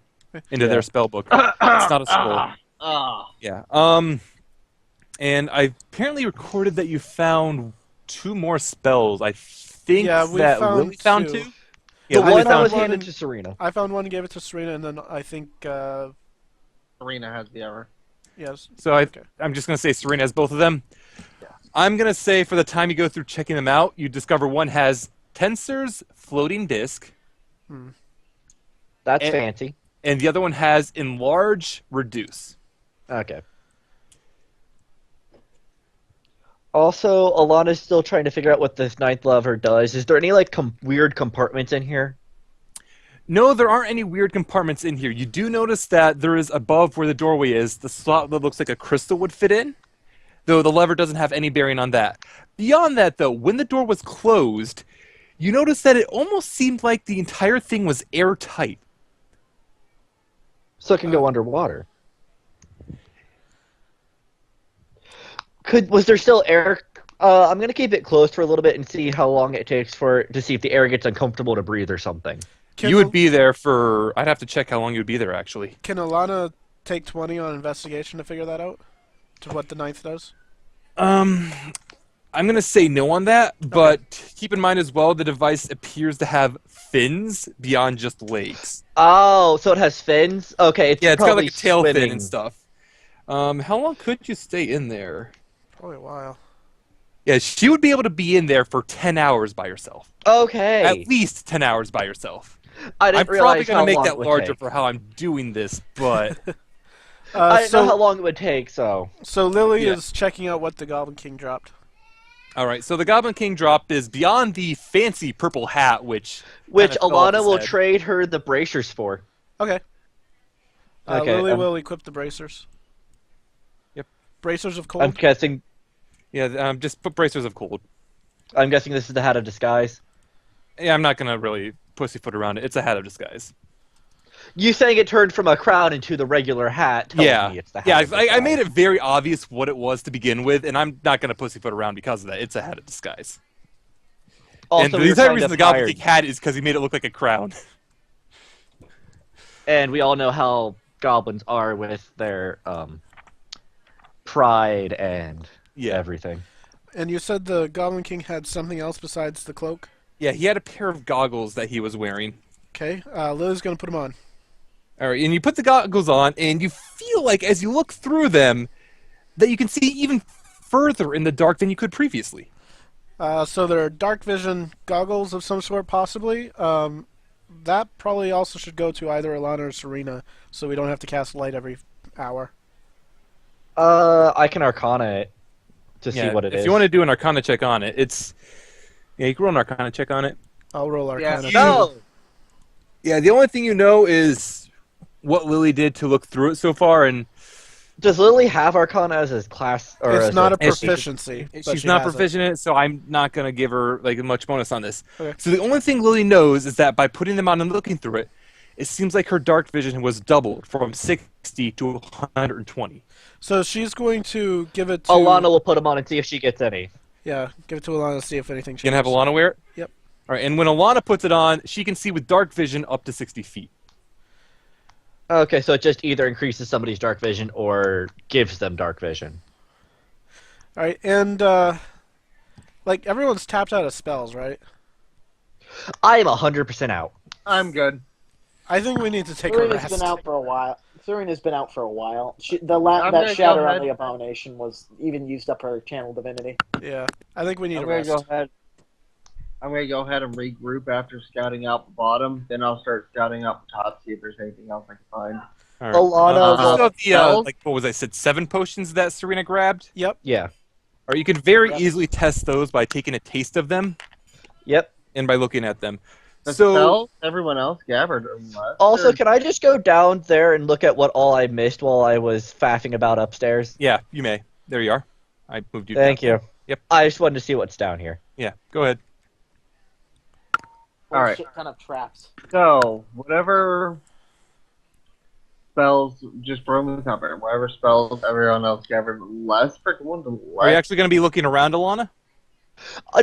into Yeah. their spellbook. It's not a scroll. Yeah. And I apparently recorded that you found 2 more spells. I think Yeah, we that found Lily found 2. 2. The Lily one that found was one handed in- to Surina. I found one, gave it to Serena, and then I think Arena has the other. yes. So I'm just going to say Serena has both of them. I'm going to say for the time you go through checking them out, you discover one has Tensor's Floating Disc, That's And- fancy. and the other one has Enlarge Reduce. Okay. Also, Alana's still trying to figure out what this 9th lever does. Is there any like weird compartments in here? No, there aren't any weird compartments in here. You do notice that there is above where the doorway is, the slot that looks like a crystal would fit in, though the lever doesn't have any bearing on that. Beyond that, though, when the door was closed, you notice that it almost seemed like the entire thing was airtight. So it can go underwater. Was there still air? I'm gonna keep it closed for a little bit and see how long it takes to see if the air gets uncomfortable to breathe or something. You would be there for... I'd have to check how long you would be there, actually. Can Elana take 20 on investigation to figure that out? To what the ninth does? I'm going to say no on that, but keep in mind as well, the device appears to have fins beyond just legs. Oh, so it has fins? Okay, it's got like a tail fin swimming. and stuff. How long could you stay in there? Probably a while. Yeah, she would be able to be in there for 10 hours by herself. Okay. At least 10 hours by herself. I I'm didn't probably realize going how to make long that it would larger take. for how I'm doing this, but... I didn't know how long it would take, so... So Lily Yeah. is checking out what the Goblin King dropped. Alright, so the Goblin King drop is beyond the fancy purple hat, which Which kinda fell off Elana his will head. trade her the bracers for. Okay. Okay, Lily will equip the bracers. Yep. Bracers of I'm cold. guessing just put bracers of cold. this is the hat of disguise. Yeah, I'm not going to really pussyfoot around it. It's a hat of disguise. You saying it turned from a crown into the regular hat tells me it's the hat Yeah, of disguise. I made it very obvious what it was to begin with, and I'm not going to pussyfoot around because of that. It's a hat of disguise. Also, And the we were entire kind reason of the Goblin tired, King had it is because he made it look like a crown. and we all know how goblins are with their pride and everything. And you said the Goblin King had something else besides the cloak? Yeah, he had a pair of goggles that he was wearing. Okay. Lily's going to put them on. All right, and you put the goggles on, and you feel like as you look through them, that you can see even further in the dark than you could previously. So they're dark vision goggles of some sort, possibly. That probably also should go to either Elana or Surina, so we don't have to cast light every hour. I can Arcana it to see what it is. If you want to do an Arcana check on it, it's... Yeah, you can roll an Arcana check on it. I'll roll Arcana. No! Yeah, the only thing you know is what Lily did to look through it so far, and... Does Lily have Arcana as a class? Or It's as not a and she- proficiency. but She's she not has it. proficient in it, so I'm not going to give her like much bonus on this. Okay. So the only thing Lily knows is that by putting them on and looking through it, it seems like her dark vision was doubled from 60 to 120. So she's going to give it to... Alana will put them on and see if she gets any. Yeah, give it to Elana to see if anything changes. You gonna have Alana wear it? Yep. All right, and when Alana puts it on, she can see with dark vision up to 60 feet. Okay, so it just either increases somebody's dark vision or gives them dark vision. Alright, and, like, everyone's tapped out of spells, right? I am 100% out. I'm good. I think we need to take a Serina's rest. been out for a while. Serina's been out for a while. I'm That gonna shatter go on ahead. the abomination was even used up her channel divinity. Yeah, I think we need I'm a gonna rest. go ahead. I'm gonna go ahead and regroup after scouting out the bottom. Then I'll start scouting out the top, see if there's anything else I can find. All right. Alana You still will... have the, spells? like, what was I said, 7 potions that Serena grabbed? Yep. Yeah. Or you can very Yep. easily test those by taking a taste of them Yep. and by looking at them. The So, spells, everyone else gathered unless Also, there's- can I just go down there and look at what all I missed while I was faffing about upstairs? yeah, you may. There you are. I moved you Thank down. you. Yep. I just wanted to see what's down here. Yeah, go ahead. All right. Shit ton of traps. So, whatever spells, just from the cover, whatever spells everyone else gathered, less for one to less. Are you actually going to be looking around, Alana?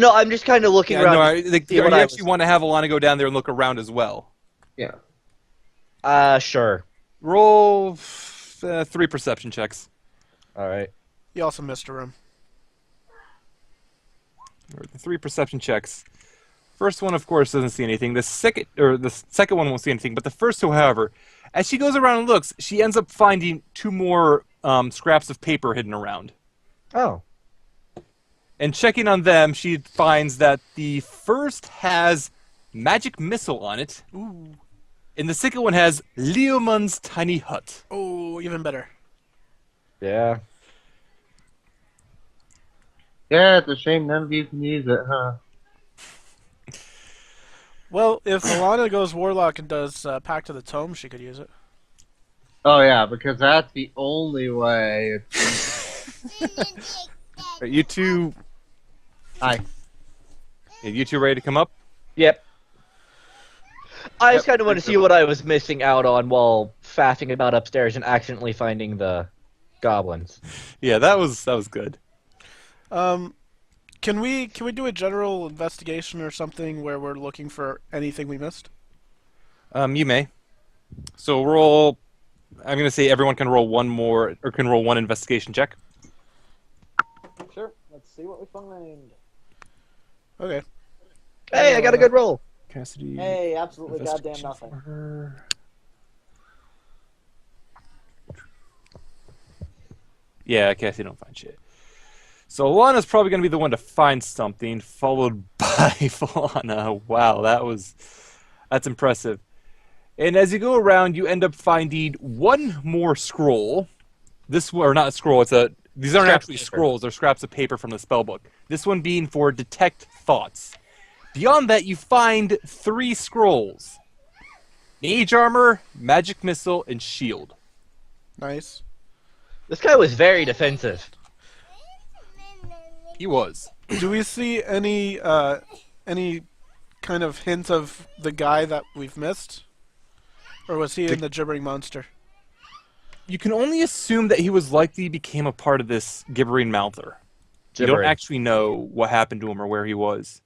No, I'm just kind of looking Yeah, around. no, to like, see or what you I actually was- want to have Alana go down there and look around as well? Yeah. Sure. Roll 3 perception checks. All right. You also missed a room. Or 3 perception checks. First one, of course, doesn't see anything. The second one won't see anything. But the first two, however, as she goes around and looks, she ends up finding 2 more scraps of paper hidden around. Oh. And checking on them, she finds that the first has magic missile on it, Ooh. and the second one has Leomund's tiny hut. Oh, even better. Yeah. Yeah, it's a shame none of you can use it, huh? Well, if Elana goes Warlock and does Pact of the Tome, she could use it. Oh yeah, because that's the only way. Are you two... Hi. Are you two ready to come up? Yep. I just Yep, kind of want to see what I was missing out on while faffing about upstairs and accidentally finding the goblins. Yeah, that was good. Can we do a general investigation or something where we're looking for anything we missed? You may. So roll. I'm going to say everyone can roll one more, or can roll one investigation check. Sure. Let's see what we find. Okay. Hey, I got a good roll. Cassidy. Hey, absolutely goddamn investigation nothing. for her. Yeah, Cassidy don't find shit. So Alana's probably going to be the one to find something, followed by Falana. Wow, that's impressive. And as you go around, you end up finding one more scroll. Or not a scroll, these aren't actually scrolls, they're scraps of paper from the spellbook. This one being for Detect Thoughts. Beyond that, you find 3 scrolls. Mage Armor, Magic Missile, and Shield. Nice. This guy was very defensive. He was. Do we see any kind of hint of the guy that we've missed? Or was he in the gibbering monster? You can only assume that he was likely became a part of this gibbering mouther. You don't Gibbering. actually know what happened to him or where he was.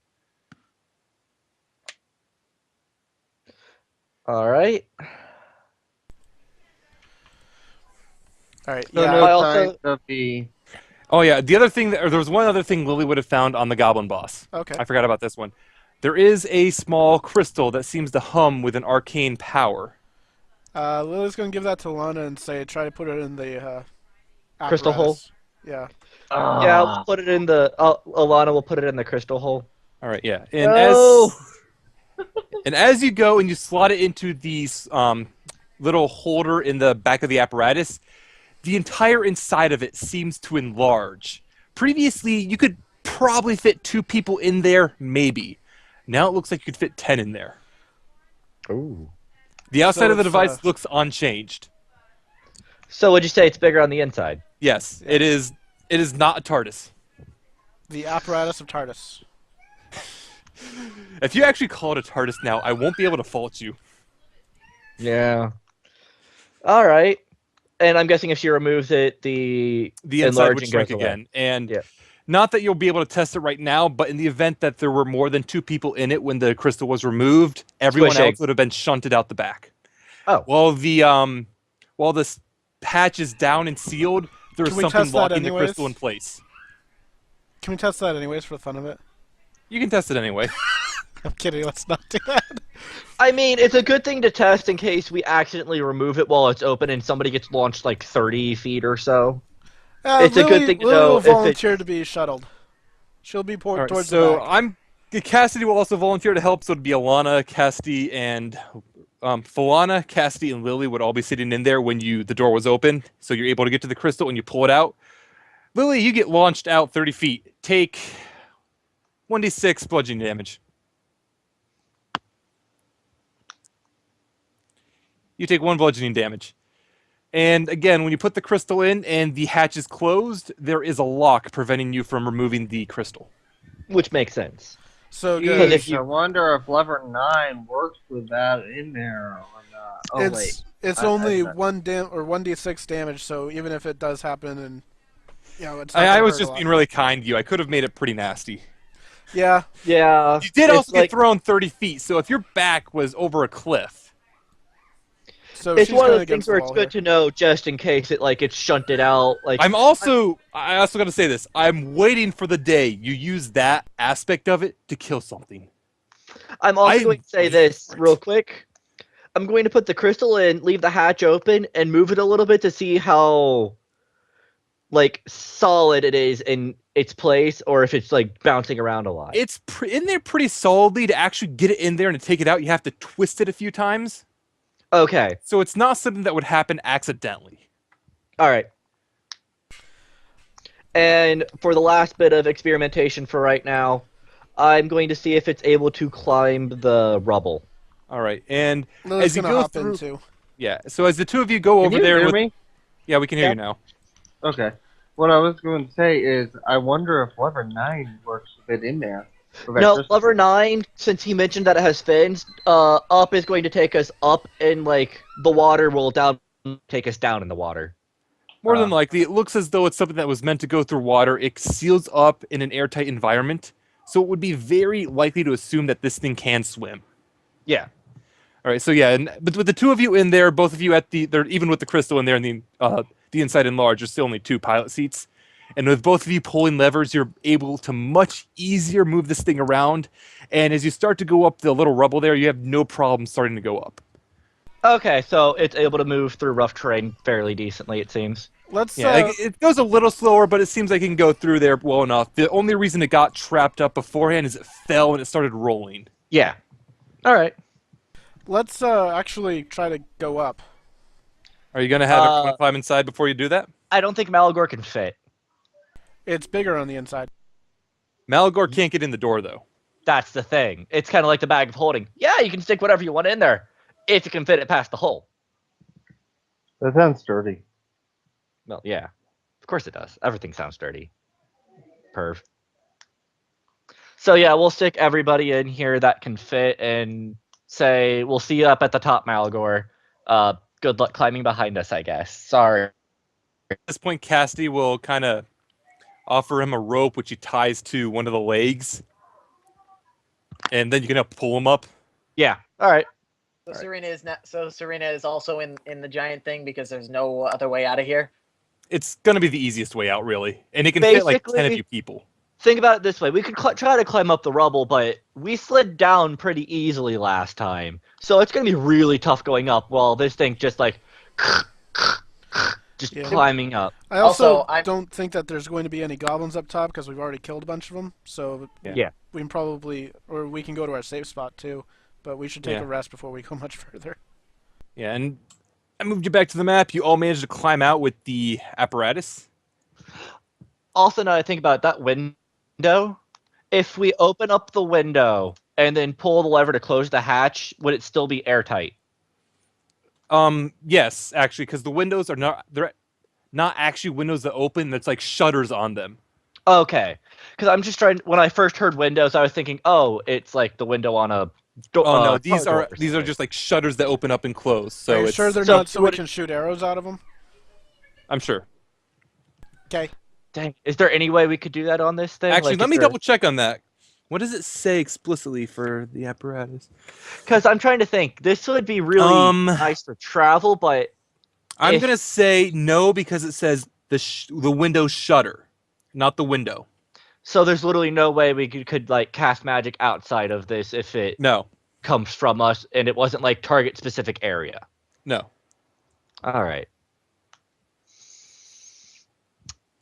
All right. Alright, So yeah. no I also- signs of the. Oh yeah, the other thing, there was one other thing Lily would have found on the Goblin Boss. Okay. I forgot about this one. There is a small crystal that seems to hum with an arcane power. Lily's gonna give that to Lana and say try to put it in the Crystal hole? apparatus. Yeah. Yeah, we'll put it in the. Alana will put it in the crystal hole. All right, yeah. And No! as you go and you slot it into the little holder in the back of the apparatus, the entire inside of it seems to enlarge. Previously, you could probably fit 2 people in there, maybe. Now it looks like you could fit 10 in there. Ooh. The outside So of the it's, device looks unchanged. So would you say it's bigger on the inside? Yes, it is. It is not a TARDIS. The apparatus of TARDIS. If you actually call it a TARDIS now, I won't be able to fault you. Yeah. All right. And I'm guessing if she removes it, the The inside would enlarging shrink goes away. again. And Yeah. not that you'll be able to test it right now, but in the event that there were more than 2 people in it when the crystal was removed, everyone Squishing. else would have been shunted out the back. Oh. While this patch is down and sealed, there's Can we something test that locking the anyways? crystal in place. Can we test that anyways for the fun of it? You can test it anyway. I'm kidding, let's not do that. I mean, it's a good thing to test in case we accidentally remove it while it's open and somebody gets launched like 30 feet or so. It's a good thing to Lily know will if it- volunteer to be shuttled. She'll be All right, towards so the back. Cassidy will also volunteer to help, so it'd be Alana, Cassidy, and Falana, Cassidy, and Lily would all be sitting in there when the door was open, so you're able to get to the crystal and you pull it out. Lily, you get launched out 30 feet. Take 1d6 bludgeoning damage. You take 1 bludgeoning damage. And again, when you put the crystal in and the hatch is closed, there is a lock preventing you from removing the crystal. Which makes sense. So Because good. if you- I wonder if lever 9 works with that in there or not. Oh wait. It's I- only I- 1d6 damage, so even if it does happen, and it's not I gonna was hurt just a being lot. really kind to you. I could have made it pretty nasty. Yeah, Yeah. You did it's also like, get thrown 30 feet, so if your back was over a cliff, so It's she's one of kinda the against things where the it's wall good to know just in case it gets shunted out. Like I also got to say this. I'm waiting for the day you use that aspect of it to kill something. I'm also I'm going to say waiting this for it. real quick. I'm going to put the crystal in, leave the hatch open, and move it a little bit to see how solid it is in its place, or if it's bouncing around a lot. It's in there pretty solidly. To actually get it in there and to take it out, you have to twist it a few times. Okay. So it's not something that would happen accidentally. All right. And for the last bit of experimentation for right now, I'm going to see if it's able to climb the rubble. All right, and Lily's as you gonna go hop through, in too. yeah. So as the two of you go Can over you there, hear me? yeah, we can hear Yeah. you now. Okay. What I was going to say is, I wonder if lever 9 works with it in there. Okay, No, just- lever 9, since he mentioned that it has fins, up is going to take us up, and like the water will down take us down in the water. More than likely, it looks as though it's something that was meant to go through water. It seals up in an airtight environment, so it would be very likely to assume that this thing can swim. Yeah. All right, so yeah, but with the two of you in there, both of you even with the crystal in there and the inside enlarged, there's still only 2 pilot seats. And with both of you pulling levers, you're able to much easier move this thing around. And as you start to go up the little rubble there, you have no problem starting to go up. Okay, so it's able to move through rough terrain fairly decently, it seems. Let's. Yeah, it goes a little slower, but it seems like it can go through there well enough. The only reason it got trapped up beforehand is it fell and it started rolling. Yeah. All right. Let's actually try to go up. Are you going to have everyone climb inside before you do that? I don't think Malagor can fit. It's bigger on the inside. Malagor can't get in the door, though. That's the thing. It's kind of like the bag of holding. Yeah, you can stick whatever you want in there, if you can fit it past the hole. That sounds dirty. Well, yeah. Of course it does. Everything sounds dirty. Perv. So yeah, we'll stick everybody in here that can fit and say, we'll see you up at the top, Malagor. Good luck climbing behind us, I guess. Sorry. At this point, Cassidy will kind of offer him a rope, which he ties to one of the legs. And then you can pull him up. Yeah. All right. So Serena is also in the giant thing because there's no other way out of here. It's going to be the easiest way out, really. And it can fit like 10 of you people. Think about it this way. We could try to climb up the rubble, but we slid down pretty easily last time. So it's going to be really tough going up while this thing just like just climbing up. I also I'm- don't think that there's going to be any goblins up top because we've already killed a bunch of them. So Yeah. we can probably, or we can go to our safe spot too. But we should take Yeah. a rest before we go much further. Yeah, and I moved you back to the map. You all managed to climb out with the apparatus. Also, now I think about that window. If we open up the window and then pull the lever to close the hatch, would it still be airtight? Yes, actually, because the windows they're not actually windows that open. That's like shutters on them. Okay. Because I'm just trying. When I first heard windows, I was thinking, oh, it's like the window on a door. Oh no, these car are door or these are something. just like shutters that open up and close. So Are you it's, sure they're so not so we what- can shoot arrows out of them? I'm sure. Okay. Dang. Is there any way we could do that on this thing? Actually, Like, let is me there- double check on that. What does it say explicitly for the apparatus? Because I'm trying to think. This would be really nice for travel, but I'm If- gonna say no because it says the window shutter, not the window. so there's literally no way we could like cast magic outside of this if it No, comes from us and it wasn't like target specific area. no. All right.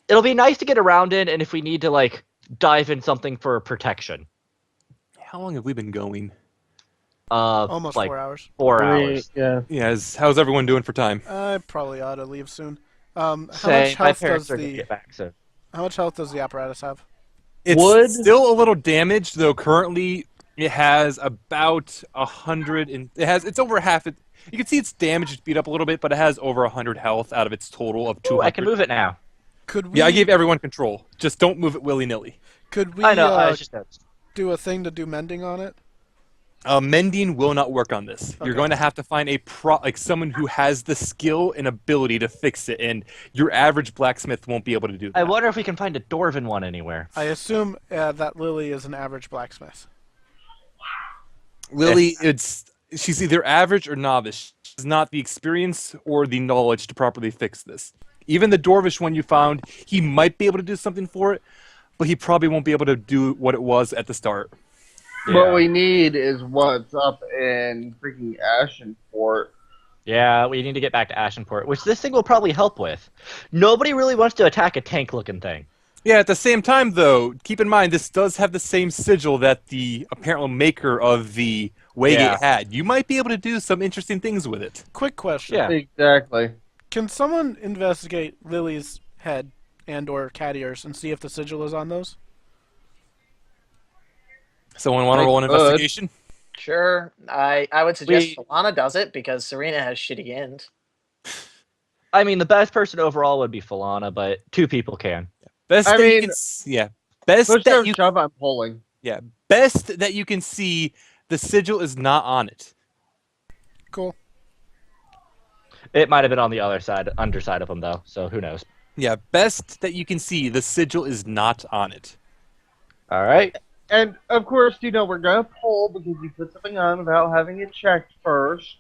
It'll be nice to get around in, and if we need to like dive in something for protection. How long have we been going? Almost like 4 hours. 4 hours. Yeah. Yeah, how's everyone doing for time? I probably ought to leave soon. How much Say, my health does parents are gonna the get back soon. how much health does the apparatus have? It's Wood? still a little damaged, though. Currently, it has about 100, and it's over half. You can see it's damaged, it's beat up a little bit, but it has over 100 health out of its total of 200. Ooh, I can move it now. Could we? Yeah, I gave everyone control. Just don't move it willy nilly. Could we I know. I was just do a thing to do mending on it? Mending will not work on this. You're Okay. going to have to find someone who has the skill and ability to fix it, and your average blacksmith won't be able to do that. I wonder if we can find a dwarven one anywhere. I assume that Lily is an average blacksmith. Lily, she's either average or novice. She has not the experience or the knowledge to properly fix this. Even the dwarvish one you found, he might be able to do something for it, but he probably won't be able to do what it was at the start. What we need is what's up in freaking Ashenport. Yeah, we need to get back to Ashenport, which this thing will probably help with. Nobody really wants to attack a tank-looking thing. Yeah, at the same time, though, keep in mind, this does have the same sigil that the apparent maker of the Waygate had. You might be able to do some interesting things with it. Quick question. Yeah. Exactly. Can someone investigate Lily's head and/or cat ears and see if the sigil is on those? Someone want to roll an investigation? Sure. I would suggest Falana does it because Serena has shitty ends. I mean, the best person overall would be Falana, but 2 people can. Best I that you mean- can yeah. Best Push that down you shove, I'm pulling. Yeah, best that you can see, the sigil is not on it. Cool. It might have been on the other side, underside of him though. So who knows? Yeah, best that you can see, the sigil is not on it. All right. And of course, we're gonna poll because you put something on without having it checked first.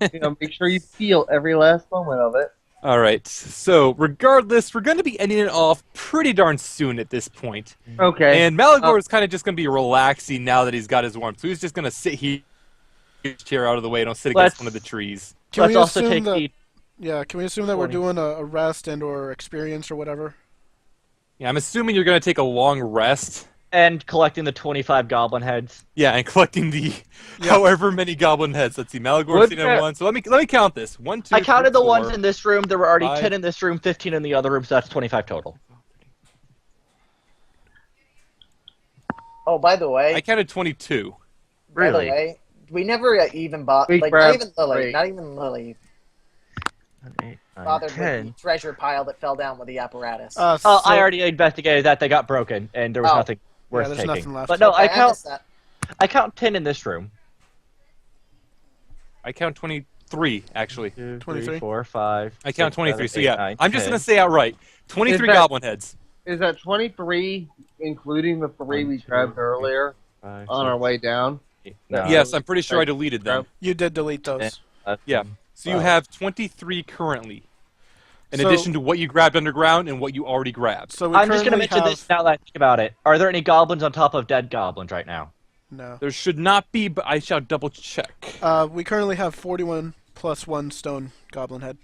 Make sure you feel every last moment of it. All right, so regardless, we're going to be ending it off pretty darn soon at this point. Okay. And Malagor is kind of just going to be relaxing now that he's got his warmth. So he's just going to sit here, get his chair out of the way, and he'll sit against one of the trees. Can Let's we also assume take that? the. Yeah. Can we assume that we're doing a rest and or experience or whatever? Yeah, I'm assuming you're going to take a long rest. And collecting the 25 goblin heads. Yeah, and collecting the however many goblin heads. Let's see, Malagor's sitting on one. So let me count this. 1, 2, I counted 3, the 4, ones in this room. There were already 5. 10 in this room, 15 in the other room, so that's 25 total. Oh, by the way, I counted 22. by the way, we never even bought We like grabbed not three. even Lily 8, 9, bothered 10. with the treasure pile that fell down with the apparatus. Oh, I already investigated that. They got broken, and there was nothing worth there's taking. nothing left. But no, Okay, I missed that. count 10 in this room. I count 23, actually. 2, 23? 3, 4, 5. I count 23, 7, so 8, yeah. 9, I'm just 10. going to say outright, 23 that- goblin heads. Is that 23, including the 3 we 1, 2, grabbed earlier 5, on our way down? 8, Yes, I'm pretty sure I deleted them. You did delete those. Yeah. So you have 23 currently, in So- addition to what you grabbed underground and what you already grabbed. So we I'm just going to currently mention this now that I think about it. Are there any goblins on top of dead goblins right now? No. There should not be, but I shall double check. We currently have 41 plus 1 stone goblin head.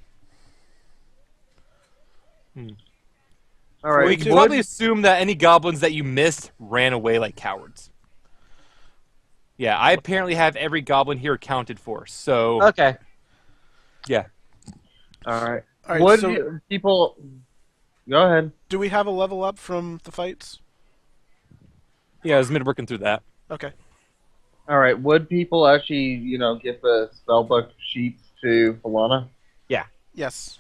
All right. We can probably assume that any goblins that you missed ran away like cowards. Yeah, I apparently have every goblin here accounted for, so Okay. yeah. All right. All right. Would So people... Go ahead. do we have a level up from the fights? Yeah, I was mid-working through that. Okay. All right. Would people actually, give the spellbook sheets to Falana? Yes.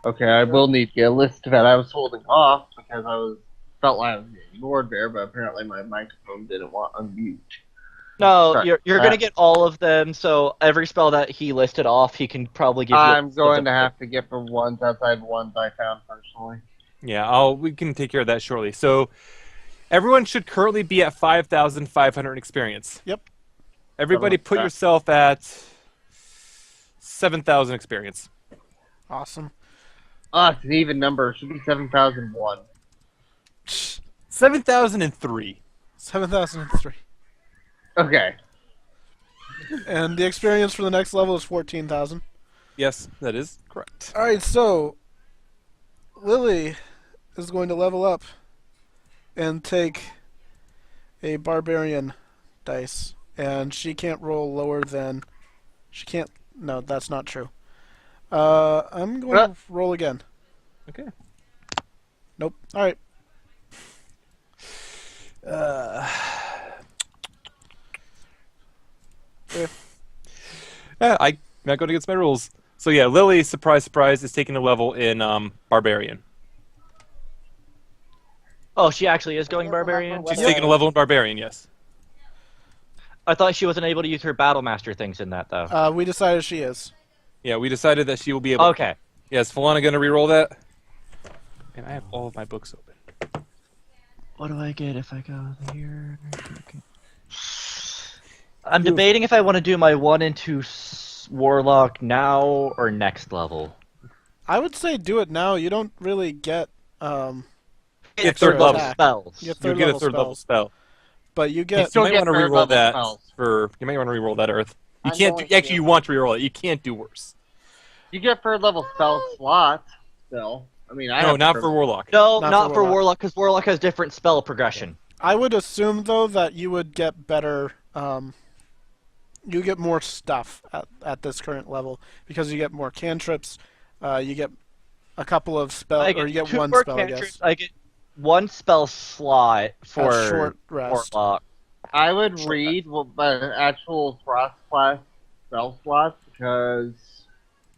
Okay, I will need to get a list of that. I was holding off because felt like I was getting ignored there, but apparently my microphone didn't want unmute. No, Sorry. you're going to get all of them, so every spell that he listed off, he can probably give you... I'm going to have to get the ones outside the ones I found personally. Yeah, we can take care of that shortly. So everyone should currently be at 5,500 experience. Yep. Everybody put that. yourself at 7,000 experience. Awesome. It's an even number. It should be 7,001. 7,003. 7,003. Okay. And the experience for the next level is 14,000. Yes, that is correct. All right, so Lily is going to level up and take a barbarian dice, and she can't roll lower than. She can't. No, that's not true. I'm going to roll again. Okay. Nope. All right. Yeah, I'm not going against my rules. So yeah, Lily, surprise, surprise, is taking a level in Barbarian. Oh, she actually is going barbarian? She's taking a level in Barbarian, yes. I thought she wasn't able to use her battle master things in that, though. We decided she is. Yeah, we decided that she will be able. Okay. Yeah, is Falana going to re-roll that? And I have all of my books open. What do I get if I go here? Okay. I'm debating if I want to do my 1 and 2 Warlock now or next level. I would say do it now. You don't really get Get extra third level attack. spells. You get You'll third get a level third level spells. spell. But you You get still might get want to third re-roll level that spells. for. You might want to re-roll that, Earth. You I'm can't. going Do, actually, to. you want to re-roll it. You can't do worse. You get third level spell slots still. I mean, I No, have not third- for Warlock. No, Not not for for Warlock. Warlock, because Warlock has different spell progression. I would assume though that you would get better. You get more stuff at this current level because you get more cantrips. You get a couple of spell, I or you get two one more spell. I cantrips. guess. I get 1 spell slot for short rest. Warlock. I would read the actual cross-class spell slots because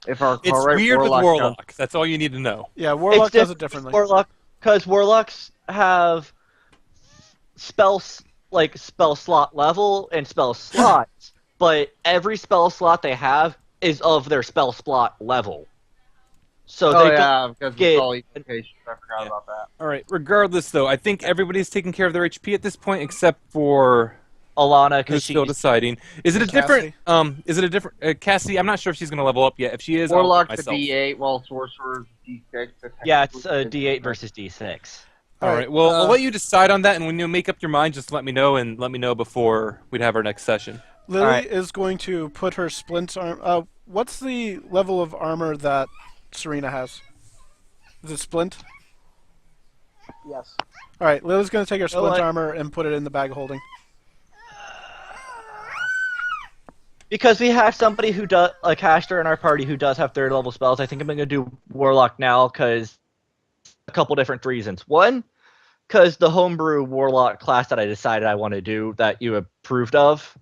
if our It's current weird with Warlock Warlock. That's all you need to know. Yeah, Warlock It's does it different differently. with Warlock, because Warlocks have spells like spell slot level and spell slots, but every spell slot they have is of their spell slot level. So Oh they don't yeah, because get- it's all evocation. I forgot Yeah. about that. All right. Regardless, though, I think everybody's taking care of their HP at this point, except for Alana who's because still she's deciding. Is it a Cassidy. different? Is it a different? Cassidy, I'm not sure if she's going to level up yet. If she is, Warlock's I'll a myself. D8, while Sorcerer's a D6. so yeah, it's technically D8 versus D6. All right. Well, I'll let you decide on that, and when you make up your mind, just let me know, and let me know before we'd have our next session. Lily Alright. is going to put her splint arm. What's the level of armor that Surina has? Is it splint? Yes. All right, Lily's going to take her splint what? armor and put it in the bag of holding. Because we have somebody who does, a caster in our party who does have third level spells, I think I'm going to do Warlock now because a couple different reasons. One, because the homebrew Warlock class that I decided I want to do that you approved of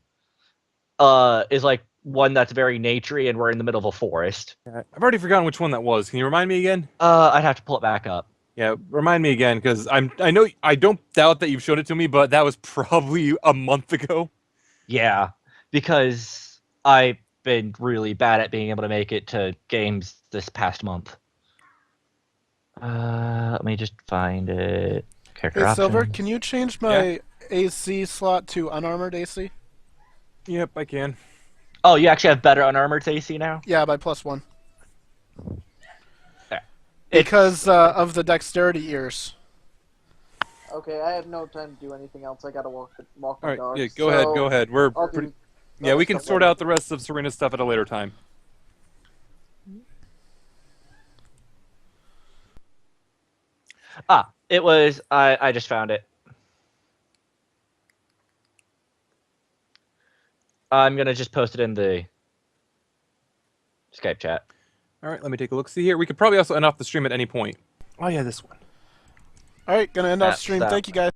is like one that's very naturey and we're in the middle of a forest. I've already forgotten which one that was. Can you remind me again? I'd have to pull it back up. Yeah, remind me again, because I know I don't doubt that you've showed it to me, but that was probably a month ago. Yeah, because I've been really bad at being able to make it to games this past month. Let me just find it. Character Hey, Silver, options. can you change my AC slot to unarmored AC? Yep, I can. Oh, you actually have better unarmored AC now? Yeah, by +1. Yeah. Because of the dexterity ears. Okay, I have no time to do anything else. I gotta walk my All right, dogs. yeah, go ahead, go ahead. We're I'll pretty. do Yeah, we can stuff sort later. out the rest of Serina's stuff at a later time. It was. I just found it. I'm gonna just post it in the Skype chat. All right, let me take a look. See here, we could probably also end off the stream at any point. Oh yeah, this one. All right, gonna end off That's stream. that. Thank you, guys.